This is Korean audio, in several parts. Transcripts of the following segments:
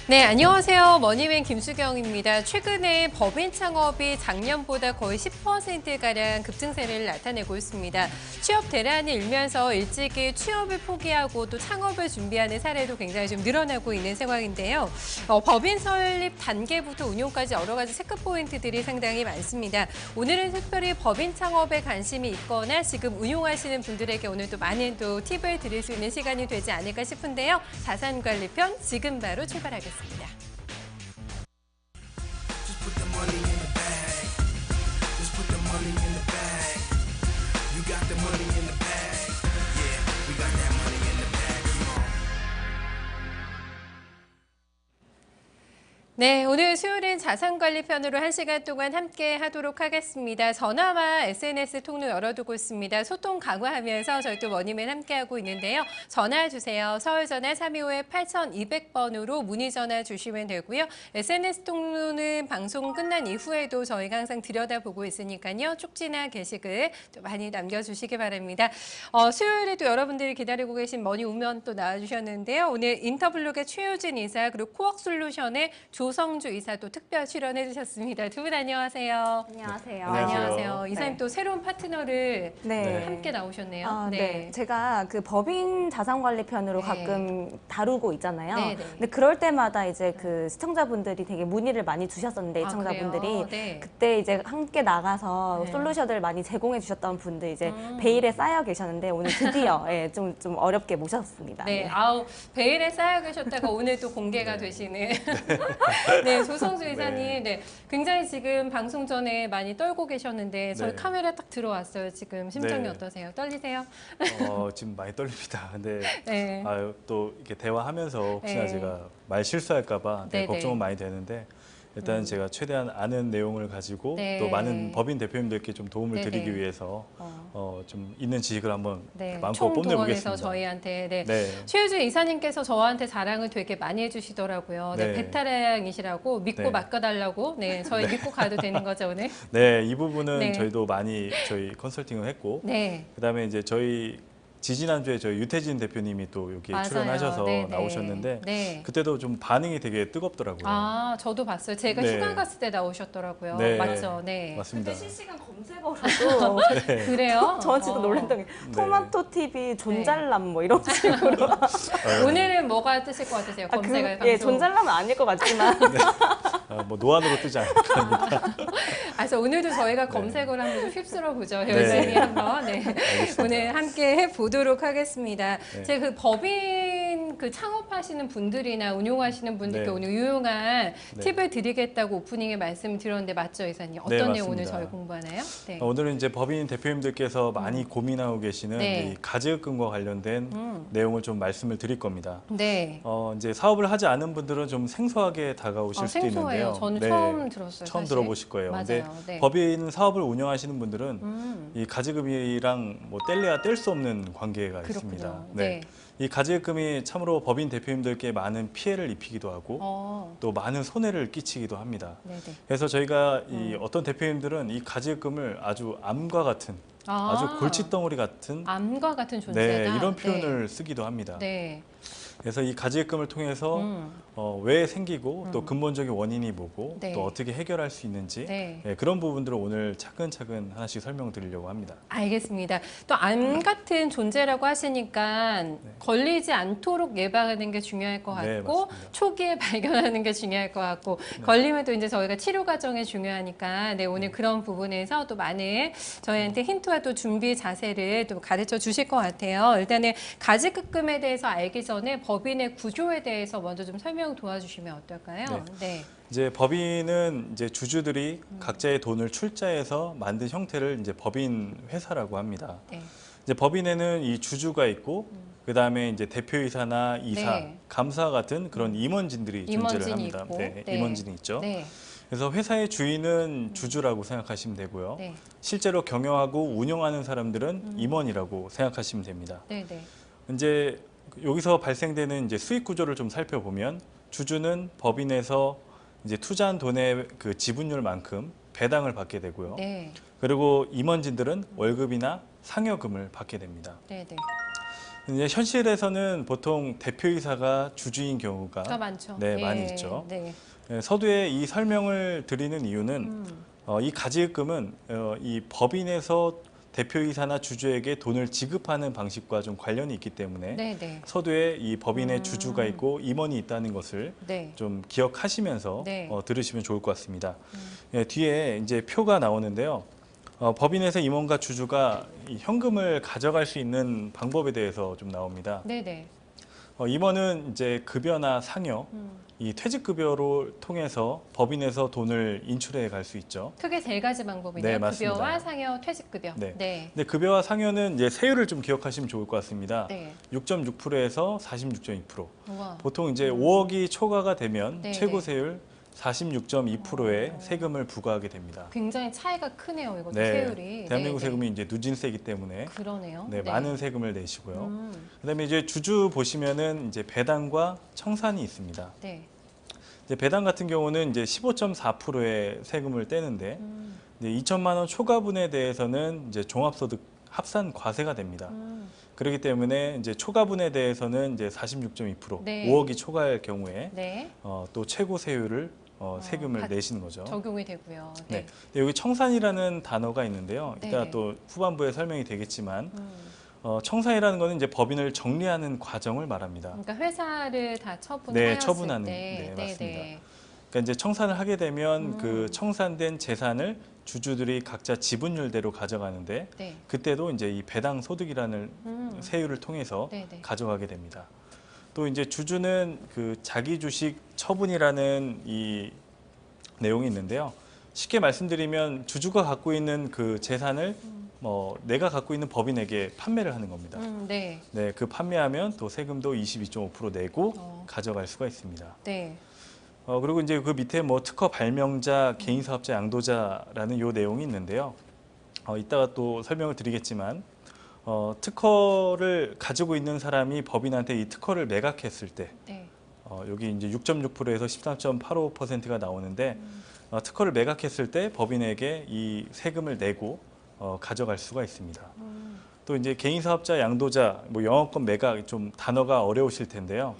네, 안녕하세요. 머니맨 김수경입니다. 최근에 법인 창업이 작년보다 거의 10%가량 급증세를 나타내고 있습니다. 취업 대란이 일면서 일찍이 취업을 포기하고 또 창업을 준비하는 사례도 굉장히 좀 늘어나고 있는 상황인데요. 법인 설립 단계부터 운용까지 여러 가지 체크 포인트들이 상당히 많습니다. 오늘은 특별히 법인 창업에 관심이 있거나 지금 운용하시는 분들에게 오늘 또 많은 또 팁을 드릴 수 있는 시간이 되지 않을까 싶은데요. 자산관리편 지금 바로 출발하겠습니다. 네, 오늘 수요일은 자산관리편으로 1시간 동안 함께 하도록 하겠습니다. 전화와 SNS 통로 열어두고 있습니다. 소통 강화하면서 저희 또 머니맨 함께하고 있는데요. 전화 주세요. 서울전화 325-8200번으로 문의 전화 주시면 되고요. SNS 통로는 방송 끝난 이후에도 저희가 항상 들여다보고 있으니까요. 쪽지나 게시글 또 많이 남겨주시기 바랍니다. 수요일에도 여러분들이 기다리고 계신 머니 우면 또 나와주셨는데요. 오늘 인터블록의 최효진 이사 그리고 코웍솔루션의 조성주 이사도 특별 출연해 주셨습니다. 두 분 안녕하세요. 안녕하세요. 안녕하세요. 이사님 네. 또 새로운 파트너를 함께 나오셨네요. 네. 제가 그 법인 자산관리편으로 네. 가끔 다루고 있잖아요. 네. 근데 그럴 때마다 이제 그 시청자분들이 되게 문의를 많이 주셨었는데 애청자분들이 그래요? 네. 그때 이제 함께 나가서 네. 솔루션을 많이 제공해 주셨던 분들 이제 베일에 쌓여 계셨는데 오늘 드디어 좀 어렵게 모셨습니다. 네, 베일에 쌓여 계셨다가 오늘 또 공개가 되시는 네, 조성주 이사님, 네, 굉장히 지금 방송 전에 많이 떨고 계셨는데 저희 카메라 딱 들어왔어요. 지금 심정이 어떠세요? 떨리세요? 지금 많이 떨립니다. 근데 네. 또 이렇게 대화하면서 혹시나 네. 제가 말 실수할까봐 네, 걱정은 많이 되는데 일단 제가 최대한 아는 내용을 가지고 네. 또 많은 법인 대표님들께 좀 도움을 네, 드리기 네. 위해서 좀 있는 지식을 한번 네, 마음껏 뽐내보겠습니다. 총동원해서 저희한테 네. 최효준 이사님께서 저한테 자랑을 되게 많이 해주시더라고요. 네, 네. 베테랑이시라고 믿고 네. 맡겨달라고. 네, 저희 믿고 가도 되는 거죠 오늘? 네, 이 부분은 네. 저희도 많이 저희 컨설팅을 했고 네. 그다음에 이제 저희 지지난주에 저희 유태진 대표님이 또 여기 맞아요. 출연하셔서 네, 네. 나오셨는데 네. 그때도 좀 반응이 되게 뜨겁더라고요. 저도 봤어요. 제가 네. 휴가 갔을 때 나오셨더라고요. 네. 맞죠? 네. 맞습니다. 그때 실시간 검색어로도 그래요? 저는 진짜 놀랐던 게 토마토 TV 존잘남 뭐 이런 식으로 오늘은 뭐가 뜨실 것 같으세요? 검색을 방송. 예, 존잘남은 아닐 것 같지만 뭐 노안으로 뜨지 않을까 합니다. 그래서 오늘도 저희가 검색을 한번 좀 휩쓸어 보죠. 네. 열심히 한번 알겠습니다. 오늘 함께 해보도록 하겠습니다. 네. 제가 그 법인 그 창업하시는 분들이나 운용하시는 분들께 네. 오늘 유용한 네. 팁을 드리겠다고 오프닝에 말씀드렸는데 맞죠, 이사님? 어떤 네, 내용 오늘 맞습니다. 저희 공부하나요? 네. 오늘은 이제 법인 대표님들께서 많이 고민하고 계시는 네. 이 가제금과 관련된 내용을 좀 말씀을 드릴 겁니다. 네. 이제 사업을 하지 않은 분들은 좀 생소하게 다가오실 수도 생소해요. 있는데요. 저는 네, 처음 들었어요. 처음 사실. 들어보실 거예요. 맞아요. 근데 네. 법인 사업을 운영하시는 분들은 이 가제금이랑 뭐 뗄래야 뗄 수 없는 관계가 있습니다. 그렇군요. 네. 이 가제금이 참으로 법인 대표님들께 많은 피해를 입히기도 하고 또 많은 손해를 끼치기도 합니다. 네네. 그래서 저희가 이 어떤 대표님들은 이 가제금을 아주 암과 같은 아주 골칫덩어리 같은 암과 같은 존재다. 네, 이런 표현을 쓰기도 합니다. 네. 그래서 이 가제금을 통해서 왜 생기고 또 근본적인 원인이 뭐고 네. 또 어떻게 해결할 수 있는지 네. 그런 부분들을 오늘 차근차근 하나씩 설명드리려고 합니다. 알겠습니다. 또 암 같은 존재라고 하시니까 걸리지 않도록 예방하는 게 중요할 것 네, 같고 맞습니다. 초기에 발견하는 게 중요할 것 같고 걸리면 또 이제 저희가 치료 과정이 중요하니까 오늘 그런 부분에서 또 많은 저희한테 힌트와 또 준비 자세를 또 가르쳐 주실 것 같아요. 일단은 가지급금에 대해서 알기 전에 법인의 구조에 대해서 먼저 좀 설명 도와주시면 어떨까요? 네. 이제 법인은 이제 주주들이 각자의 돈을 출자해서 만든 형태를 이제 법인 회사라고 합니다. 네. 이제 법인에는 이 주주가 있고 그다음에 이제 대표이사나 이사, 네. 감사 같은 그런 임원진들이 존재를 임원진이 합니다. 있고. 네, 네. 임원진이 있죠. 네. 그래서 회사의 주인은 주주라고 생각하시면 되고요. 네. 실제로 경영하고 운영하는 사람들은 임원이라고 생각하시면 됩니다. 네. 네. 이제 여기서 발생되는 이제 수익 구조를 좀 살펴보면 주주는 법인에서 이제 투자한 돈의 그 지분율만큼 배당을 받게 되고요. 네. 그리고 임원진들은 월급이나 상여금을 받게 됩니다. 네. 네. 이제 현실에서는 보통 대표이사가 주주인 경우가 더 많죠. 네, 예, 많이 있죠. 네. 서두에 이 설명을 드리는 이유는 이 가지급금은 이 법인에서 대표이사나 주주에게 돈을 지급하는 방식과 좀 관련이 있기 때문에 네, 네. 서두에 이 법인의 주주가 있고 임원이 있다는 것을 네. 좀 기억하시면서 네. 들으시면 좋을 것 같습니다. 뒤에 이제 표가 나오는데요. 법인에서 임원과 주주가 이 현금을 가져갈 수 있는 방법에 대해서 좀 나옵니다. 네, 네. 임원은 이제 급여나 상여, 이 퇴직급여를 통해서 법인에서 돈을 인출해 갈 수 있죠. 크게 세 가지 방법이네요. 네, 맞습니다. 급여와 상여, 퇴직급여. 네. 네. 근데 급여와 상여는 이제 세율을 좀 기억하시면 좋을 것 같습니다. 네. 6.6%에서 46.2%. 우와. 보통 이제 5억이 초과가 되면 네, 최고 네. 세율 46.2%의 세금을 부과하게 됩니다. 굉장히 차이가 크네요. 이것도 네, 세율이. 대한민국 네, 세금이 이제 누진세이기 때문에 네. 그러네요. 네, 많은 세금을 내시고요. 음, 그다음에 이제 주주 보시면은 이제 배당과 청산이 있습니다. 네. 이제 배당 같은 경우는 이제 15.4%의 세금을 떼는데 이제 2천만 원 초과분에 대해서는 이제 종합소득 합산 과세가 됩니다. 그렇기 때문에 이제 초과분에 대해서는 이제 46.2%, 네. 5억이 초과할 경우에 네. 또 최고 세율을 세금을 다 내시는 거죠. 적용이 되고요. 네. 네. 근데 여기 청산이라는 단어가 있는데요. 네, 이따가 네. 또 후반부에 설명이 되겠지만 음, 청산이라는 것은 이제 법인을 정리하는 과정을 말합니다. 그러니까 회사를 다 처분하였을 네, 처분하는. 때. 네, 맞습니다. 네. 그러니까 이제 청산을 하게 되면 그 청산된 재산을 주주들이 각자 지분율대로 가져가는데 네. 그때도 이제 이 배당 소득이라는 세율을 통해서 네, 네. 가져가게 됩니다. 또 이제 주주는 그 자기 주식 처분이라는 이 내용이 있는데요. 쉽게 말씀드리면 주주가 갖고 있는 그 재산을 내가 갖고 있는 법인에게 판매를 하는 겁니다. 네. 네, 그 판매하면 또 세금도 22.5% 내고 어. 가져갈 수가 있습니다. 네. 그리고 이제 그 밑에 뭐 특허 발명자, 개인사업자, 양도자라는 요 내용이 있는데요. 이따가 또 설명을 드리겠지만 특허를 가지고 있는 사람이 법인한테 이 특허를 매각했을 때 네. 여기 이제 6.6%에서 13.85%가 나오는데 특허를 매각했을 때 법인에게 이 세금을 내고 가져갈 수가 있습니다. 또 이제 개인사업자, 양도자, 뭐 영업권 매각 좀 단어가 어려우실 텐데요.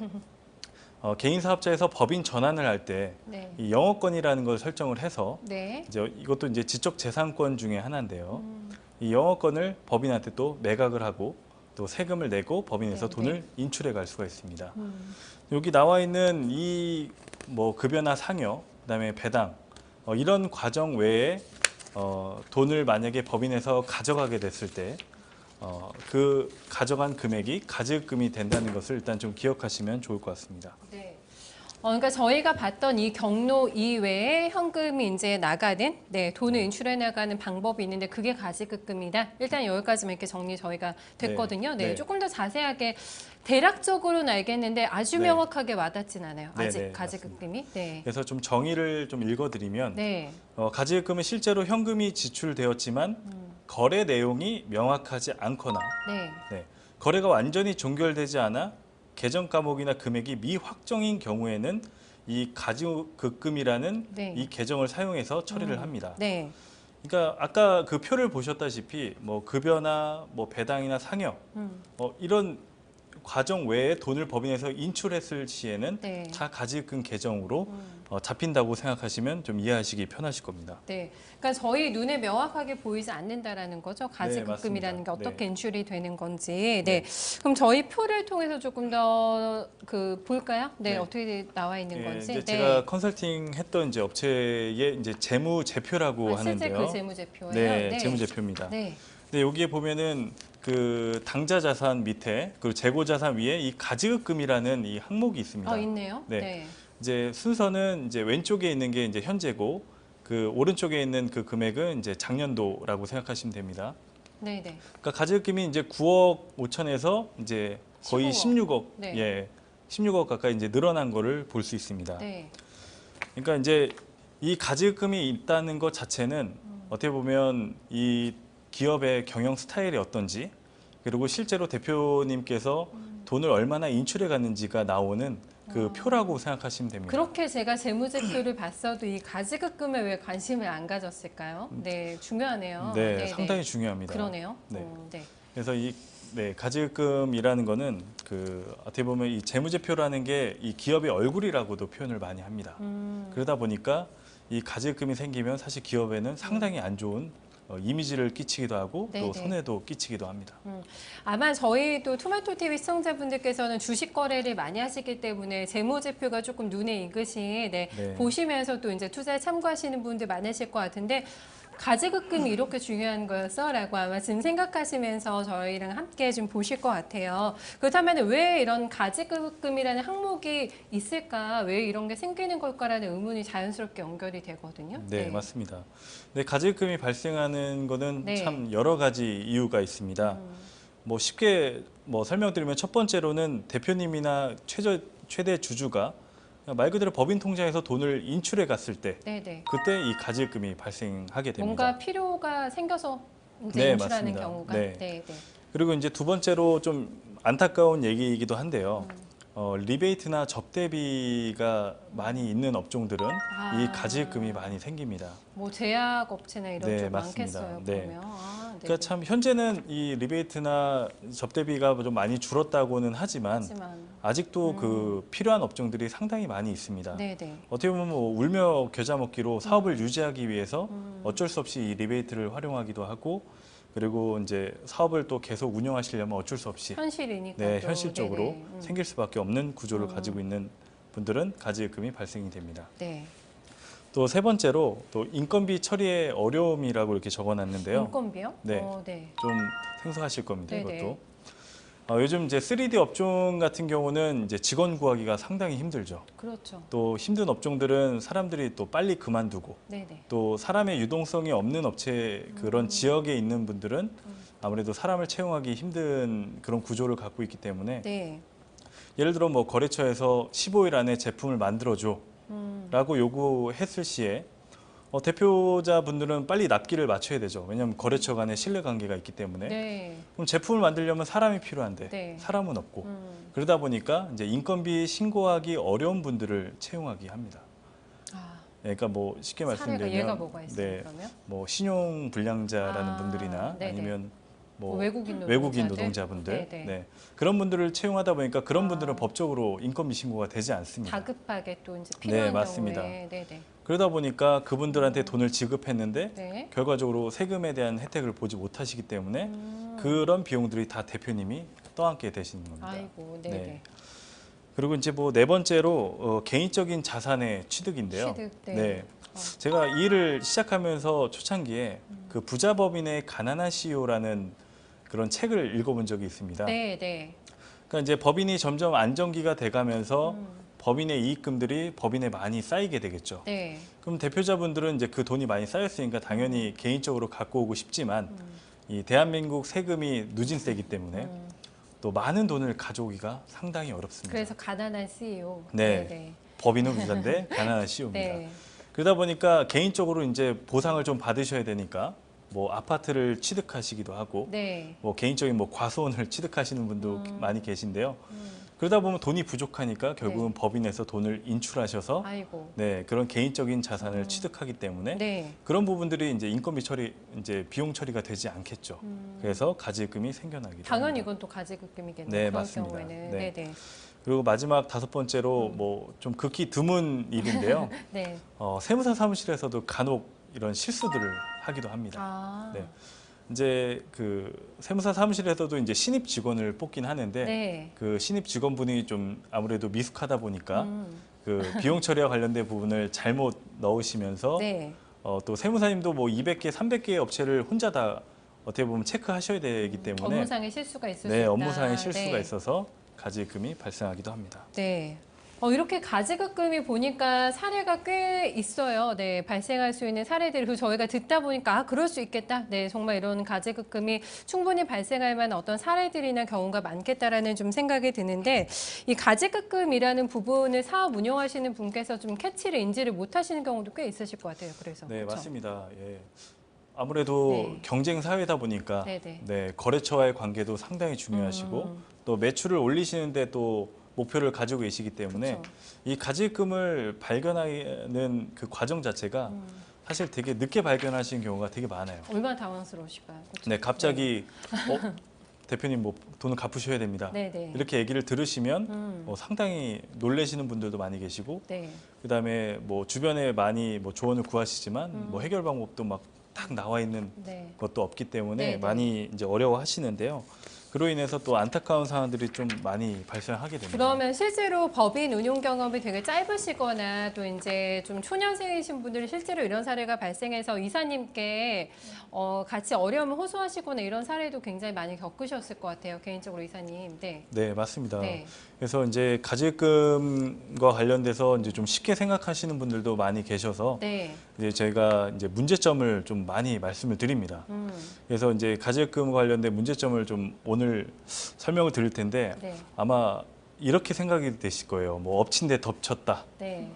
개인사업자에서 법인 전환을 할 때 네. 이 영업권이라는 걸 설정을 해서 네. 이제 이것도 이제 지적재산권 중에 하나인데요. 이 영업권을 법인한테 또 매각을 하고 또 세금을 내고 법인에서 네, 돈을 인출해 갈 수가 있습니다. 여기 나와 있는 이 뭐 급여나 상여, 그다음에 배당 이런 과정 외에 돈을 만약에 법인에서 가져가게 됐을 때 그 가져간 금액이 가지급금이 된다는 것을 일단 좀 기억하시면 좋을 것 같습니다. 네. 그러니까 저희가 봤던 이 경로 이외에 현금이 이제 나가는, 돈을 인출해 나가는 방법이 있는데 그게 가지급금이다. 일단 여기까지만 이렇게 정리 저희가 됐거든요. 네, 네. 조금 더 자세하게 대략적으로는 알겠는데 아주 네. 명확하게 와닿진 않아요. 네, 아직 네, 가지급금이. 네. 그래서 좀 정의를 좀 읽어드리면 네. 가지급금은 실제로 현금이 지출되었지만 거래 내용이 명확하지 않거나 네. 거래가 완전히 종결되지 않아 계정 과목이나 금액이 미확정인 경우에는 이 가지급금이라는 네. 이 계정을 사용해서 처리를 합니다. 네. 그러니까 아까 그 표를 보셨다시피 뭐 급여나 뭐 배당이나 상여 이런 과정 외에 돈을 법인에서 인출했을 시에는 네. 다 가지급금 계정으로 잡힌다고 생각하시면 좀 이해하시기 편하실 겁니다. 네, 그러니까 저희 눈에 명확하게 보이지 않는다라는 거죠. 가지급금이라는 게 맞습니다. 어떻게 인출이 되는 건지. 네, 그럼 저희 표를 통해서 조금 더 볼까요? 네, 네. 어떻게 나와 있는 건지. 이제 제가 컨설팅했던 이제 업체의 이제 재무제표라고 실제 하는데요. 그 재무제표예요. 네, 재무제표입니다. 네, 근데 여기에 보면은 그 당좌 자산 밑에 그리고 재고 자산 위에 이 가지급금이라는 이 항목이 있습니다. 있네요. 네. 네. 이제 순서는 이제 왼쪽에 있는 게 이제 현재고 그 오른쪽에 있는 그 금액은 이제 작년도라고 생각하시면 됩니다. 네, 네. 그러니까 가지급금이 이제 9억 5천에서 이제 거의 16억, 네. 16억 가까이 이제 늘어난 거를 볼 수 있습니다. 네. 그러니까 이제 이 가지급금이 있다는 것 자체는 어떻게 보면 이 기업의 경영 스타일이 어떤지 그리고 실제로 대표님께서 돈을 얼마나 인출해 갔는지가 나오는 그 표라고 생각하시면 됩니다. 그렇게 제가 재무제표를 봤어도 이 가지급금에 왜 관심을 안 가졌을까요? 네, 중요하네요. 네, 상당히 중요합니다. 그러네요. 네. 네. 그래서 이 네, 가지급금이라는 거는 어떻게 보면 이 재무제표라는 게 이 기업의 얼굴이라고도 표현을 많이 합니다. 그러다 보니까 이 가지급금이 생기면 사실 기업에는 상당히 안 좋은 이미지를 끼치기도 하고 네네. 또 손해도 끼치기도 합니다. 아마 저희도 토마토 TV 시청자분들께서는 주식 거래를 많이 하시기 때문에 재무제표가 조금 눈에 익으신 네. 보시면서 또 이제 투자에 참고하시는 분들 많으실 것 같은데 가지급금이 이렇게 중요한 거였어라고 아마 지금 생각하시면서 저희랑 함께 좀 보실 것 같아요. 그렇다면 왜 이런 가지급금이라는 항목이 있을까? 왜 이런 게 생기는 걸까라는 의문이 자연스럽게 연결이 되거든요. 네, 맞습니다. 네, 가지급금이 발생하는 거는 네. 참 여러 가지 이유가 있습니다. 뭐 쉽게 설명드리면 첫 번째로는 대표님이나 최대 주주가 말 그대로 법인 통장에서 돈을 인출해 갔을 때 네네. 그때 이 가지급금이 발생하게 됩니다. 뭔가 필요가 생겨서 이제 네, 인출하는 맞습니다. 경우가 네. 네. 그리고 이제 두 번째로 좀 안타까운 얘기이기도 한데요. 리베이트나 접대비가 많이 있는 업종들은 아. 이 가지급금이 많이 생깁니다. 뭐 제약 업체나 이런 네, 쪽 맞습니다. 많겠어요. 네. 그러면 네. 그러니까 참 현재는 이 리베이트나 접대비가 좀 많이 줄었다고는 하지만 하지만 아직도 그 필요한 업종들이 상당히 많이 있습니다. 네네. 어떻게 보면 뭐 울며 겨자 먹기로 사업을 유지하기 위해서 어쩔 수 없이 이 리베이트를 활용하기도 하고 그리고 이제 사업을 또 계속 운영하시려면 어쩔 수 없이 현실이니까 네, 또. 현실적으로 네네. 생길 수밖에 없는 구조를 가지고 있는 분들은 가지급금이 발생이 됩니다. 네. 또 세 번째로 또 인건비 처리의 어려움이라고 이렇게 적어놨는데요. 인건비요? 네. 네. 좀 생소하실 겁니다. 네네. 이것도. 요즘 이제 3D 업종 같은 경우는 이제 직원 구하기가 상당히 힘들죠. 그렇죠. 또 힘든 업종들은 사람들이 또 빨리 그만두고 네네. 또 사람의 유동성이 없는 업체 그런 지역에 있는 분들은 아무래도 사람을 채용하기 힘든 그런 구조를 갖고 있기 때문에 네. 예를 들어 뭐 거래처에서 15일 안에 제품을 만들어줘 라고 요구했을 시에 대표자분들은 빨리 납기를 맞춰야 되죠. 왜냐하면 거래처 간에 신뢰관계가 있기 때문에 네. 그럼 제품을 만들려면 사람이 필요한데 네. 사람은 없고 그러다 보니까 이제 인건비 신고하기 어려운 분들을 채용하기 합니다. 아, 그러니까 뭐 쉽게 사례가 말씀드리면 얘가 뭐가 있어요, 네, 그러면? 뭐 신용 불량자라는 아, 분들이나 네네. 아니면 뭐 외국인 노동자분들 네네. 네. 그런 분들을 채용하다 보니까 그런 분들은 법적으로 인건비 신고가 되지 않습니다. 다급하게 또 이제 필요한 맞습니다. 경우에 네네. 그러다 보니까 그분들한테 돈을 지급했는데 네. 결과적으로 세금에 대한 혜택을 보지 못하시기 때문에 그런 비용들이 다 대표님이 떠안게 되시는 겁니다. 아이고, 네네. 네. 그리고 이제 뭐 네 번째로 개인적인 자산의 취득인데요. 취득, 네. 제가 이 일을 시작하면서 초창기에 그 부자법인의 가난한 CEO라는 그런 책을 읽어본 적이 있습니다. 네, 네. 그러니까 이제 법인이 점점 안정기가 돼가면서 법인의 이익금들이 법인에 많이 쌓이게 되겠죠. 네. 그럼 대표자분들은 이제 그 돈이 많이 쌓였으니까 당연히 개인적으로 갖고 오고 싶지만 이 대한민국 세금이 누진세이기 때문에 또 많은 돈을 가져오기가 상당히 어렵습니다. 그래서 가난한 CEO. 네. 네. 법인은 부자인데 가난한 CEO입니다. 네. 그러다 보니까 개인적으로 이제 보상을 좀 받으셔야 되니까 뭐 아파트를 취득하시기도 하고 네. 뭐 개인적인 뭐 과수원을 취득하시는 분도 많이 계신데요. 그러다 보면 돈이 부족하니까 결국은 법인에서 돈을 인출하셔서 아이고. 네, 그런 개인적인 자산을 취득하기 때문에 네. 그런 부분들이 이제 인건비 처리, 이제 비용 처리가 되지 않겠죠. 그래서 가지급금이 생겨나기도 당연히 합니다. 이건 또 가지급금이겠네요. 네, 그런 맞습니다. 경우에는. 네. 네, 네. 그리고 마지막 다섯 번째로 뭐 좀 극히 드문 일인데요. 네. 세무사 사무실에서도 간혹 이런 실수들을 하기도 합니다. 아. 네. 이제 그 세무사 사무실에서도 이제 신입 직원을 뽑긴 하는데 네. 그 신입 직원분이 좀 아무래도 미숙하다 보니까 그 비용 처리와 관련된 부분을 잘못 넣으시면서 네. 또 세무사님도 뭐 200개, 300개의 업체를 혼자 다 어떻게 보면 체크하셔야 되기 때문에 업무상의 실수가 있을 수 네, 있다. 업무상의 실수가 네. 있어서 가지급금이 발생하기도 합니다. 네. 이렇게 가지급금이 보니까 사례가 꽤 있어요. 네, 발생할 수 있는 사례들이 그 저희가 듣다 보니까 그럴 수 있겠다. 네, 정말 이런 가지급금이 충분히 발생할 만한 어떤 사례들이나 경우가 많겠다라는 좀 생각이 드는데 이 가지급금이라는 부분을 사업 운영하시는 분께서 좀 캐치를 인지를 못하시는 경우도 꽤 있으실 것 같아요. 그래서 네, 그렇죠? 맞습니다. 예. 아무래도 네. 경쟁 사회다 보니까 네네. 네, 거래처와의 관계도 상당히 중요하시고 또 매출을 올리시는데 또 목표를 가지고 계시기 때문에 그렇죠. 이 가지급금을 발견하는 그 과정 자체가 사실 되게 늦게 발견하시는 경우가 되게 많아요. 얼마나 당황스러우실까요? 그렇죠? 네, 갑자기 대표님 뭐 돈을 갚으셔야 됩니다. 네네. 이렇게 얘기를 들으시면 상당히 놀라시는 분들도 많이 계시고 네. 그다음에 뭐 주변에 많이 뭐 조언을 구하시지만 뭐 해결 방법도 막 딱 나와 있는 네. 것도 없기 때문에 네네. 많이 이제 어려워하시는데요. 그로 인해서 또 안타까운 상황들이 좀 많이 발생하게 됩니다. 그러면 실제로 법인 운용 경험이 되게 짧으시거나 또 이제 좀 초년생이신 분들이 실제로 이런 사례가 발생해서 이사님께 같이 어려움을 호소하시거나 이런 사례도 굉장히 많이 겪으셨을 것 같아요. 개인적으로 이사님. 네. 네, 맞습니다. 네. 그래서 이제 가지급금과 관련돼서 이제 좀 쉽게 생각하시는 분들도 많이 계셔서 네. 이제 제가 이제 문제점을 좀 많이 말씀을 드립니다. 그래서 이제 가지급금 관련된 문제점을 좀 오늘 설명을 드릴 텐데 네. 아마 이렇게 생각이 되실 거예요. 뭐 엎친 데 덮쳤다. 네.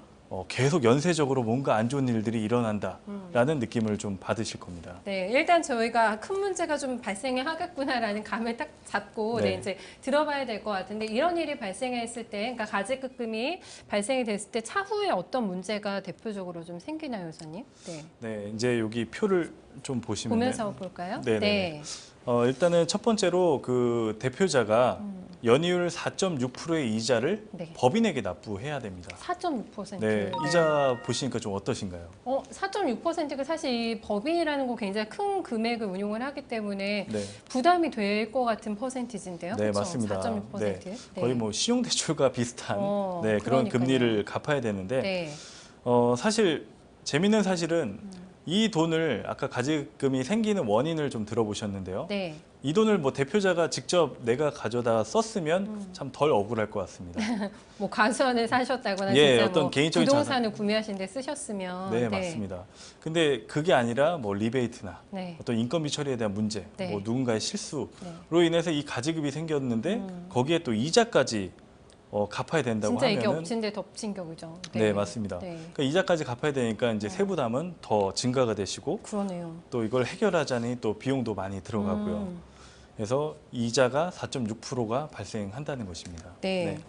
계속 연쇄적으로 뭔가 안 좋은 일들이 일어난다라는 느낌을 좀 받으실 겁니다. 네, 일단 저희가 큰 문제가 좀 발생을 하겠구나라는 감을 딱 잡고 네. 네, 이제 들어봐야 될 것 같은데 이런 일이 발생했을 때, 그러니까 가지급금이 발생이 됐을 때 차후에 어떤 문제가 대표적으로 좀 생기나요, 요사님? 네, 네, 이제 여기 표를 좀 보시면 보면서 볼까요? 네네. 네, 일단은 첫 번째로 그 대표자가 연이율 4.6%의 이자를 네. 법인에게 납부해야 됩니다. 4.6%. 네, 이자 보시니까 좀 어떠신가요? 4.6%가 사실 이 법인이라는 거 굉장히 큰 금액을 운용을 하기 때문에 네, 부담이 될 것 같은 퍼센티지인데요. 네, 그렇죠? 맞습니다. 4.6%. 네, 거의 뭐 신용대출과 비슷한 그런 그러니까요. 금리를 갚아야 되는데 네. 사실 재밌는 사실은 이 돈을 아까 가지급금이 생기는 원인을 좀 들어보셨는데요. 네. 이 돈을 뭐 대표자가 직접 내가 가져다 썼으면 참 덜 억울할 것 같습니다. 뭐 가수원을 사셨다거나 예, 진짜 어떤 뭐 개인적인 부동산을 구매하신 데 쓰셨으면 네, 맞습니다. 근데 그게 아니라 뭐 리베이트나 네. 어떤 인건비 처리에 대한 문제, 네. 뭐 누군가의 실수로 네. 인해서 이 가지급이 생겼는데 거기에 또 이자까지 갚아야 된다고 진짜 이게 하면은 엎친 데 덮친 격이죠. 네, 맞습니다. 네. 그러니까 이자까지 갚아야 되니까 이제 세부담은 더 증가가 되시고 그러네요. 또 이걸 해결하자니 또 비용도 많이 들어가고요. 그래서 이자가 4.6%가 발생한다는 것입니다. 네.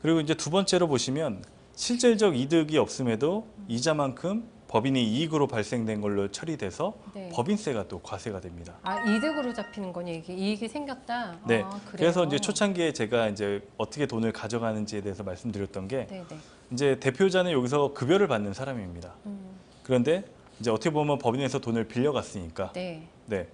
그리고 이제 두 번째로 보시면 실질적 이득이 없음에도 이자만큼 법인이 이익으로 발생된 걸로 처리돼서 네. 법인세가 또 과세가 됩니다. 이득으로 잡히는 거니 이게 이익이 생겼다. 네. 그래요? 그래서 이제 초창기에 제가 이제 어떻게 돈을 가져가는지에 대해서 말씀드렸던 게 네, 네. 이제 대표자는 여기서 급여를 받는 사람입니다. 그런데 이제 어떻게 보면 법인에서 돈을 빌려갔으니까 네. 네.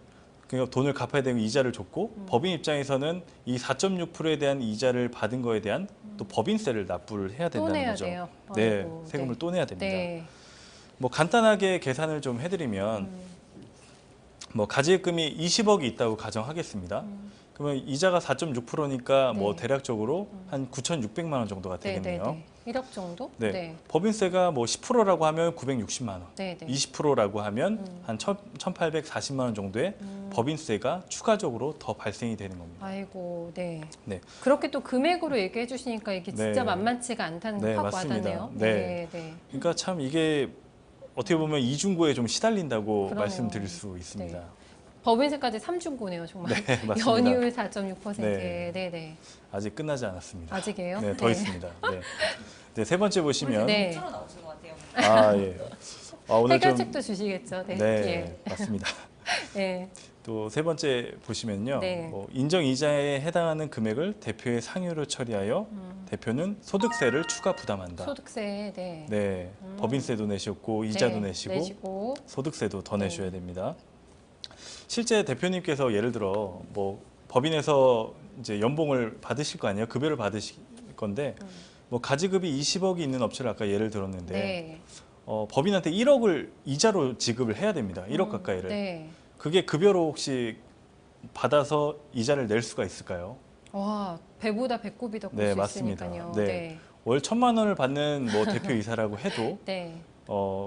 그러니까 돈을 갚아야 되고 이자를 줬고 법인 입장에서는 이 4.6%에 대한 이자를 받은 거에 대한 또 법인세를 납부를 해야 또 된다는 내야 거죠. 돼요. 네, 아이고, 세금을 네. 또 내야 됩니다. 네. 뭐 간단하게 계산을 좀 해드리면 뭐 가지급금이 20억이 있다고 가정하겠습니다. 그러면 이자가 4.6%니까 뭐 네. 대략적으로 한 9,600만 원 정도가 네, 네, 되겠네요. 네. 1억 정도? 네. 네. 법인세가 뭐 10%라고 하면 960만 원, 네, 네. 20%라고 하면 한 1,840만 원 정도의 법인세가 추가적으로 더 발생이 되는 겁니다. 아이고, 네. 네. 그렇게 또 금액으로 얘기해 주시니까 이게 진짜 네. 만만치가 않다는 네, 게 확 맞습니다. 와닿네요. 네. 네, 네. 그러니까 참 이게 어떻게 보면 이중고에 좀 시달린다고 그러네요. 말씀드릴 수 있습니다. 법인세까지 삼중고네요, 정말. 네, 맞습니다. 연이율 4.6%. 네. 네, 네. 아직 끝나지 않았습니다. 아직이에요? 네, 더 네. 있습니다. 네. 네, 세 번째 보시면 네. 나오실 것 같아요. 아, 예. 오늘 좀 해결책도 주시겠죠. 네. 네, 맞습니다. 네. 또 세 번째 보시면요. 네. 인정 이자에 해당하는 금액을 대표의 상여로 처리하여 대표는 소득세를 추가 부담한다. 소득세, 네. 네, 법인세도 내셨고 이자도 네, 내시고 소득세도 더 네. 내셔야 됩니다. 실제 대표님께서 예를 들어 뭐 법인에서 이제 연봉을 받으실 거 아니에요? 급여를 받으실 건데 뭐 가지급이 20억이 있는 업체를 아까 예를 들었는데 네. 법인한테 1억을 이자로 지급을 해야 됩니다. 1억 가까이를. 네. 그게 급여로 혹시 받아서 이자를 낼 수가 있을까요? 와, 배보다 배꼽이 더 클 네, 수 맞습니다. 있으니까요. 네. 네. 월 1,000만 원을 받는 뭐 대표이사라고 해도 네.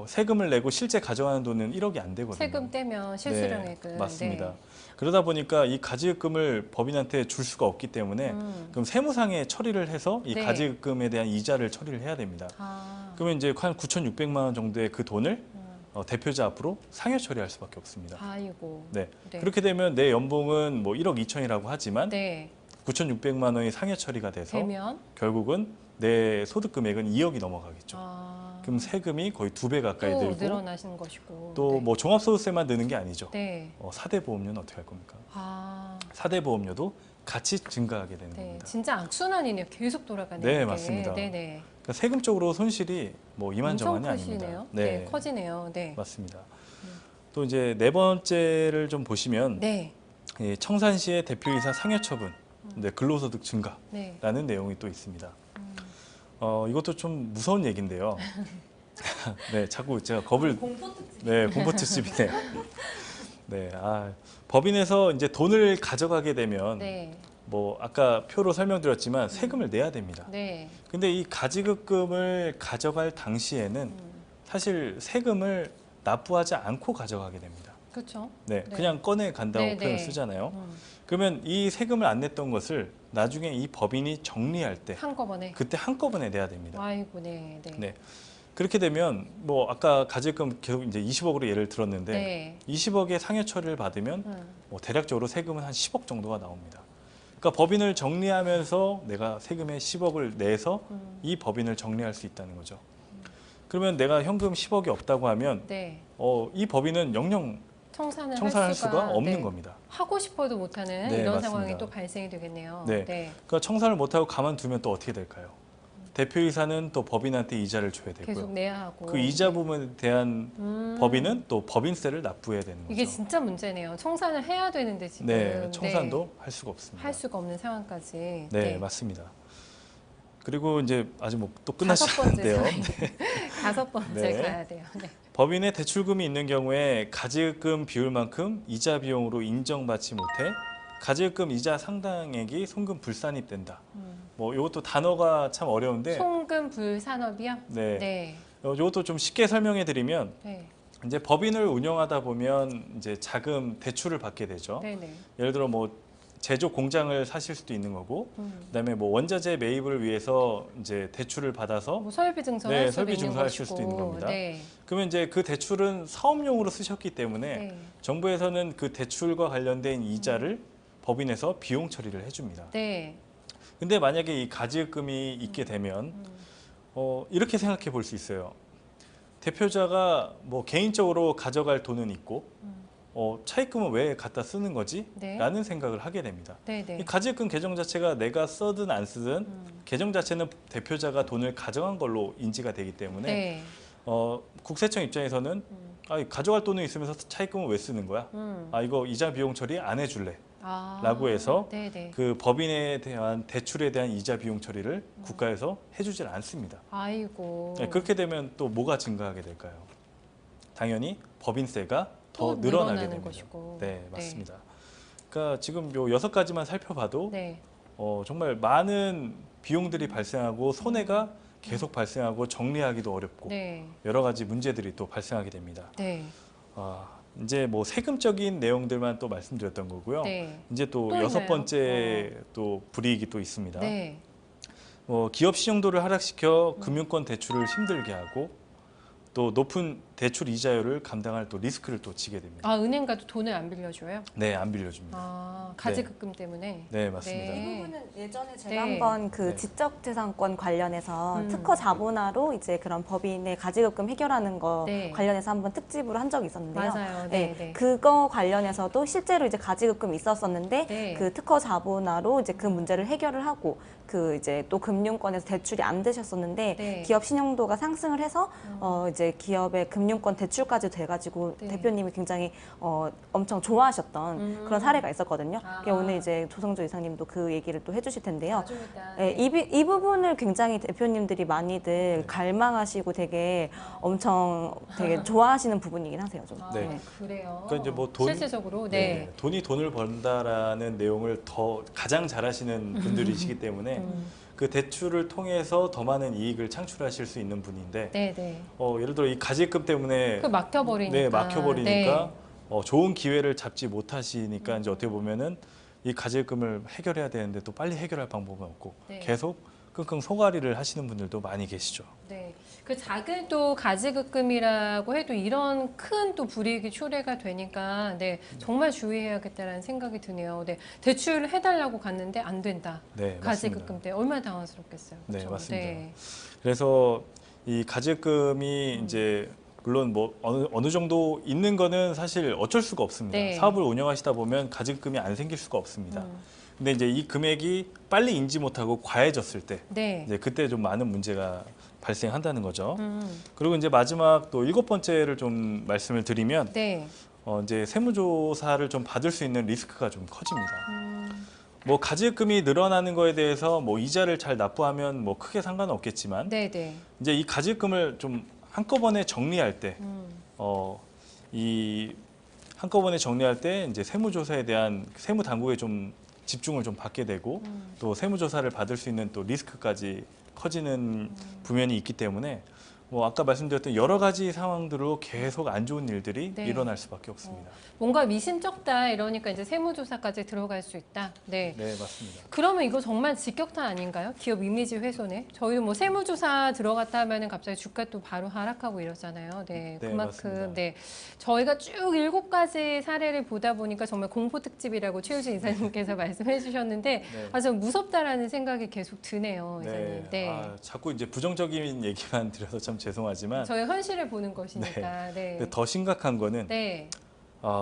세금을 내고 실제 가져가는 돈은 1억이 안 되거든요. 세금 떼면 실수령액은. 네, 맞습니다. 네. 그러다 보니까 이 가지급금을 법인한테 줄 수가 없기 때문에 그럼 세무상에 처리를 해서 이 네. 가지급금에 대한 이자를 처리를 해야 됩니다. 그러면 이제 한 9,600만 원 정도의 그 돈을 대표자 앞으로 상여 처리할 수밖에 없습니다. 아이고. 네. 네. 그렇게 되면 내 연봉은 뭐 1억 2천이라고 하지만 네. 9,600만 원이 상여 처리가 돼서 되면 결국은 내 소득 금액은 2억이 넘어가겠죠. 아, 그럼 세금이 거의 2배 가까이 또 들고 늘어나시는 것이고. 또 네. 뭐 종합소득세만 느는 게 아니죠. 네. 4대 보험료는 어떻게 할 겁니까? 아, 4대 보험료도 같이 증가하게 되는 네. 겁니다. 진짜 악순환이네요. 계속 돌아가네요. 네, 이게. 맞습니다. 네네. 그러니까 세금적으로 손실이 뭐 엄청 이만저만이 크시네요. 아닙니다. 네. 커지네요. 네. 맞습니다. 또 이제 네 번째를 좀 보시면 네. 이 청산시의 대표이사 상해 처분, 네, 근로소득 증가라는 네. 내용이 또 있습니다. 이것도 좀 무서운 얘기인데요. 네, 자꾸 제가 겁을 네, 공포 특집이네요. 네, 법인에서 이제 돈을 가져가게 되면 네. 뭐 아까 표로 설명드렸지만 세금을 내야 됩니다. 네. 근데 이 가지급금을 가져갈 당시에는 사실 세금을 납부하지 않고 가져가게 됩니다. 그렇죠. 네, 네. 그냥 꺼내 간다고 네, 표현을 네. 쓰잖아요. 그러면 이 세금을 안 냈던 것을 나중에 이 법인이 정리할 때 한꺼번에. 그때 한꺼번에 내야 됩니다. 아이고, 네. 네. 네. 그렇게 되면 뭐 아까 가지금 계속 이제 20억으로 예를 들었는데 네. 20억의 상해 처리를 받으면 뭐 대략적으로 세금은 한 10억 정도가 나옵니다. 그러니까 법인을 정리하면서 내가 세금의 10억을 내서 이 법인을 정리할 수 있다는 거죠. 그러면 내가 현금 10억이 없다고 하면 네. 이 법인은 영영 청산을 청산할 할 수가 없는 네. 겁니다. 하고 싶어도 못하는 네, 이런 맞습니다. 상황이 또 발생이 되겠네요. 네. 네. 그러니까 청산을 못하고 가만두면 또 어떻게 될까요? 대표이사는 또 법인한테 이자를 줘야 계속 되고요. 내야 하고. 그 이자 부분에 대한 음. 법인은 또 법인세를 납부해야 되는 거죠. 이게 진짜 문제네요. 청산을 해야 되는데 지금 네, 청산도 할 수가 없습니다. 할 수가 없는 상황까지. 네, 맞습니다. 그리고 이제 아직 뭐 또 끝나지 다섯 번째 않았는데요. 사연. 다섯 번째 네. 가야 돼요. 네. 법인에 대출금이 있는 경우에 가지금 비율만큼 이자 비용으로 인정받지 못해 가지금 이자 상당액이 송금 불산입된다. 뭐 이것도 단어가 참 어려운데 송금 불산업이요? 네. 네. 이것도 좀 쉽게 설명해 드리면 네. 이제 법인을 운영하다 보면 이제 자금 대출을 받게 되죠. 네네. 예를 들어 뭐 제조 공장을 사실 수도 있는 거고, 그다음에 뭐 원자재 매입을 위해서 이제 대출을 받아서 뭐 설비 증서할 네, 수도 설비 있는 증서하실 것이고. 수도 있는 겁니다. 네. 그러면 이제 그 대출은 사업용으로 쓰셨기 때문에 네. 정부에서는 그 대출과 관련된 이자를 법인에서 비용 처리를 해줍니다. 네. 근데 만약에 이 가지금이 있게 되면 이렇게 생각해 볼 수 있어요. 대표자가 뭐 개인적으로 가져갈 돈은 있고 차입금은 왜 갖다 쓰는 거지? 네. 라는 생각을 하게 됩니다. 네네. 이 가지금 계정 자체가 내가 쓰든 안 쓰든 계정 자체는 대표자가 돈을 가져간 걸로 인지가 되기 때문에 네. 국세청 입장에서는 가져갈 돈은 있으면서 차입금은 왜 쓰는 거야? 이거 이자 비용 처리 안 해줄래? 라고 해서 네네. 그 법인에 대한 대출에 대한 이자 비용 처리를 국가에서 해주질 않습니다. 아이고. 네, 그렇게 되면 또 뭐가 증가하게 될까요? 당연히 법인세가 더 또 늘어나게 늘어나는 됩니다. 것이고. 네, 맞습니다. 그러니까 지금 요 6가지만 살펴봐도 네. 정말 많은 비용들이 발생하고 손해가 계속 발생하고 정리하기도 어렵고 네. 여러 가지 문제들이 또 발생하게 됩니다. 네. 이제 뭐 세금적인 내용들만 또 말씀드렸던 거고요. 네. 이제 또 또 6번째 또 불이익이 또 있습니다. 네. 기업 신용도를 하락시켜 금융권 대출을 힘들게 하고 또 높은 대출 이자율을 감당할 또 리스크를 또 지게 됩니다. 은행 가도 돈을 안 빌려줘요? 네, 안 빌려줍니다. 가지급금 때문에. 네, 맞습니다. 네. 이 부분은 예전에 제가 네. 한번 그 네. 지적재산권 관련해서 특허 자본화로 이제 그런 법인의 가지급금 해결하는 거 네. 관련해서 한번 특집으로 한 적이 있었는데요. 맞아요. 네, 네. 그거 관련해서도 실제로 이제 가지급금이 있었었는데 네. 그 특허 자본화로 이제 그 문제를 해결을 하고 그 이제 또 금융권에서 대출이 안 되셨었는데 네. 기업 신용도가 상승을 해서 이제 기업의 금융권 대출까지 돼가지고 네. 대표님이 굉장히 엄청 좋아하셨던 그런 사례가 있었거든요. 그게 오늘 이제 조성조 이사님도 그 얘기를 또 해주실 텐데요. 나중이다. 네, 이 부분을 굉장히 대표님들이 많이들 갈망하시고 되게 엄청 되게 좋아하시는 부분이긴 하세요. 좀. 네. 그래요. 그러니까 이제 뭐 실질적으로 네. 돈이 돈을 번다라는 내용을 더 가장 잘하시는 분들이시기 때문에 그 대출을 통해서 더 많은 이익을 창출하실 수 있는 분인데 네, 네. 예를 들어 이 가지급 때문에 그 막혀버리니까. 네, 막혀버리니까 네. 좋은 기회를 잡지 못하시니까 이제 어떻게 보면은 이 가지급금을 해결해야 되는데 또 빨리 해결할 방법은 없고 네. 계속 끙끙 소가리를 하시는 분들도 많이 계시죠. 네. 그 작은 또 가지급금이라고 해도 이런 큰 또 불이익이 초래가 되니까 네, 정말 주의해야겠다라는 생각이 드네요. 네. 대출을 해달라고 갔는데 안 된다. 네, 가지급금 맞습니다. 때 얼마나 당황스럽겠어요. 네, 그렇죠? 맞습니다. 네. 그래서 이 가지금이 이제 물론 뭐 어느 정도 있는 거는 사실 어쩔 수가 없습니다. 네. 사업을 운영하시다 보면 가지금이 안 생길 수가 없습니다. 근데 이제 이 금액이 빨리 인지 못하고 과해졌을 때 네. 이제 그때 좀 많은 문제가 발생한다는 거죠. 그리고 이제 마지막 또 7번째를 좀 말씀을 드리면 네. 이제 세무조사를 좀 받을 수 있는 리스크가 좀 커집니다. 뭐 가지금이 늘어나는 거에 대해서 뭐 이자를 잘 납부하면 뭐 크게 상관은 없겠지만 네, 네. 이제 이 가지금을 좀 한꺼번에 정리할 때, 이 한꺼번에 정리할 때 이제 세무조사에 대한 세무 당국에 좀 집중을 좀 받게 되고 또 세무조사를 받을 수 있는 또 리스크까지 커지는 부면이 있기 때문에 뭐 아까 말씀드렸던 여러 가지 상황들로 계속 안 좋은 일들이 네. 일어날 수밖에 없습니다. 뭔가 미심쩍다 이러니까 이제 세무조사까지 들어갈 수 있다. 네. 네, 맞습니다. 그러면 이거 정말 직격탄 아닌가요? 기업 이미지 훼손에? 저희도 뭐 세무조사 들어갔다 하면은 갑자기 주가 또 바로 하락하고 이러잖아요. 네, 네, 그만큼 맞습니다. 네 저희가 쭉 7가지 사례를 보다 보니까 정말 공포 특집이라고 최유진 이사님께서 말씀해주셨는데 네. 아, 좀 무섭다라는 생각이 계속 드네요, 이사님. 네. 네. 아, 자꾸 이제 부정적인 얘기만 드려서 참 죄송하지만 저희 현실을 보는 것이니까. 네. 근데 더 심각한 거는 네.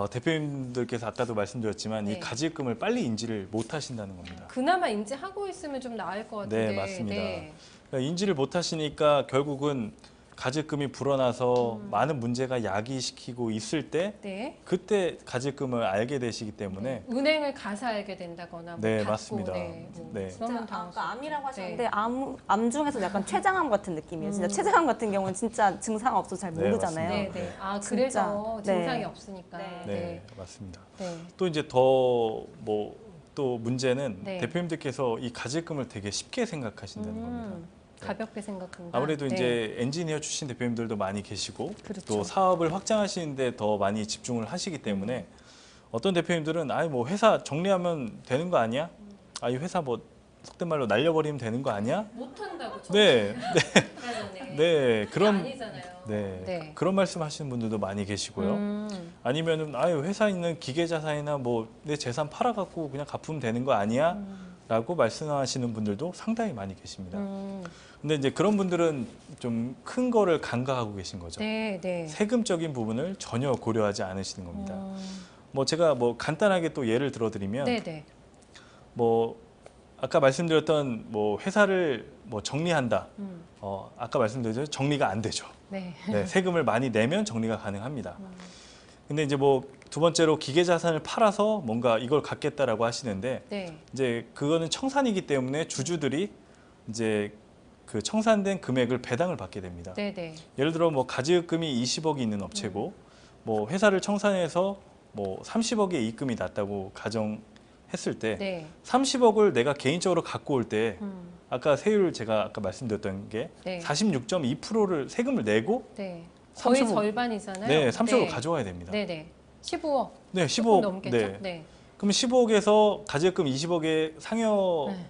대표님들께서 아까도 말씀드렸지만 네. 이 가지금을 빨리 인지를 못 하신다는 겁니다. 그나마 인지하고 있으면 좀 나을 것 같은데. 네, 맞습니다. 네. 그러니까 인지를 못 하시니까 결국은 가지금이 불어나서 많은 문제가 야기시키고 있을 때 네. 그때 가지금을 알게 되시기 때문에 은행을 가서 알게 된다거나 뭐 네, 받고, 맞습니다. 네, 뭐 네. 그러면 진짜 당황스럽죠. 아까 암이라고 하셨는데 네. 암 중에서 약간 췌장암 같은 느낌이에요. 진짜 췌장암 같은 경우는 진짜 증상 없어서 잘 네, 모르잖아요. 네, 맞습니다. 네. 아, 진짜. 그래서 네. 증상이 없으니까. 네. 네, 맞습니다. 네. 또 이제 더 뭐 또 문제는 네. 대표님들께서 이 가지금을 되게 쉽게 생각하신다는 겁니다. 가볍게 생각한다. 아무래도 네. 이제 엔지니어 출신 대표님들도 많이 계시고 그렇죠. 또 사업을 확장하시는데 더 많이 집중을 하시기 때문에 어떤 대표님들은 아니 뭐 회사 정리하면 되는 거 아니야? 아 이 회사 뭐 속된 말로 날려버리면 되는 거 아니야? 못한다고. 네, 네. 네 그런 아니잖아요. 네, 네. 그런 말씀하시는 분들도 많이 계시고요. 아니면은 아유 회사 있는 기계 자산이나 뭐 내 재산 팔아갖고 그냥 갚으면 되는 거 아니야? 라고 말씀하시는 분들도 상당히 많이 계십니다. 근데 이제 그런 분들은 좀 큰 거를 간과하고 계신 거죠. 네, 네. 세금적인 부분을 전혀 고려하지 않으시는 겁니다. 뭐 제가 뭐 간단하게 또 예를 들어드리면 네, 네. 뭐 아까 말씀드렸던 뭐 회사를 뭐 정리한다. 아까 말씀드렸죠 정리가 안 되죠. 네. 네, 세금을 많이 내면 정리가 가능합니다. 근데 이제 뭐 두 번째로 기계 자산을 팔아서 뭔가 이걸 갖겠다라고 하시는데 네. 이제 그거는 청산이기 때문에 주주들이 이제 그 청산된 금액을 배당을 받게 됩니다. 네, 네. 예를 들어 뭐 가지금이 20억이 있는 업체고 뭐 회사를 청산해서 뭐 30억의 이익금이 났다고 가정했을 때 네. 30억을 내가 개인적으로 갖고 올 때 아까 세율 제가 아까 말씀드렸던 게 네. 46.2%를 세금을 내고 네. 거의 30억 절반이잖아요. 네, 30억을 네. 가져와야 됩니다. 네, 네. 15억. 네, 조금 15억 넘겠죠? 네. 네. 그럼 15억에서 가지금 20억에 네.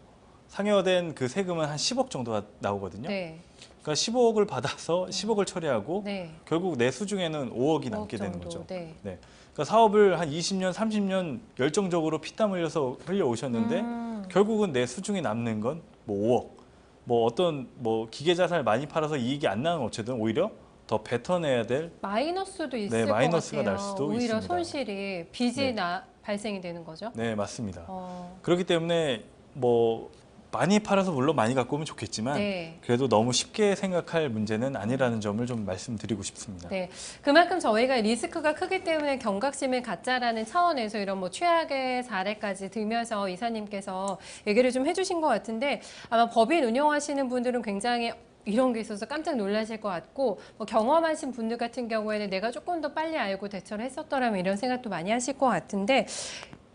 상여된 그 세금은 한 10억 정도가 나오거든요. 네. 그러니까 15억을 받아서 10억을 처리하고 네. 결국 내 수중에는 5억이 5억 남게 되는 정도. 거죠. 네. 네. 그러니까 사업을 한 20년, 30년 열정적으로 피땀 흘려서 흘려오셨는데 결국은 내 수중에 남는 건 뭐 5억. 뭐 어떤 뭐 기계 자산을 많이 팔아서 이익이 안 나는 업체들은 오히려 더 뱉어내야 될 마이너스도 있을 네, 것 마이너스가 같아요. 날 수도 오히려 있습니다. 손실이 빚이 네. 발생이 되는 거죠. 네, 맞습니다. 어, 그렇기 때문에 뭐 많이 팔아서 물론 많이 갖고 오면 좋겠지만 네. 그래도 너무 쉽게 생각할 문제는 아니라는 점을 좀 말씀드리고 싶습니다. 네, 그만큼 저희가 리스크가 크기 때문에 경각심을 갖자라는 차원에서 이런 뭐 최악의 사례까지 들면서 이사님께서 얘기를 좀 해주신 것 같은데 아마 법인 운영하시는 분들은 굉장히 이런 게 있어서 깜짝 놀라실 것 같고 뭐 경험하신 분들 같은 경우에는 내가 조금 더 빨리 알고 대처를 했었더라면 이런 생각도 많이 하실 것 같은데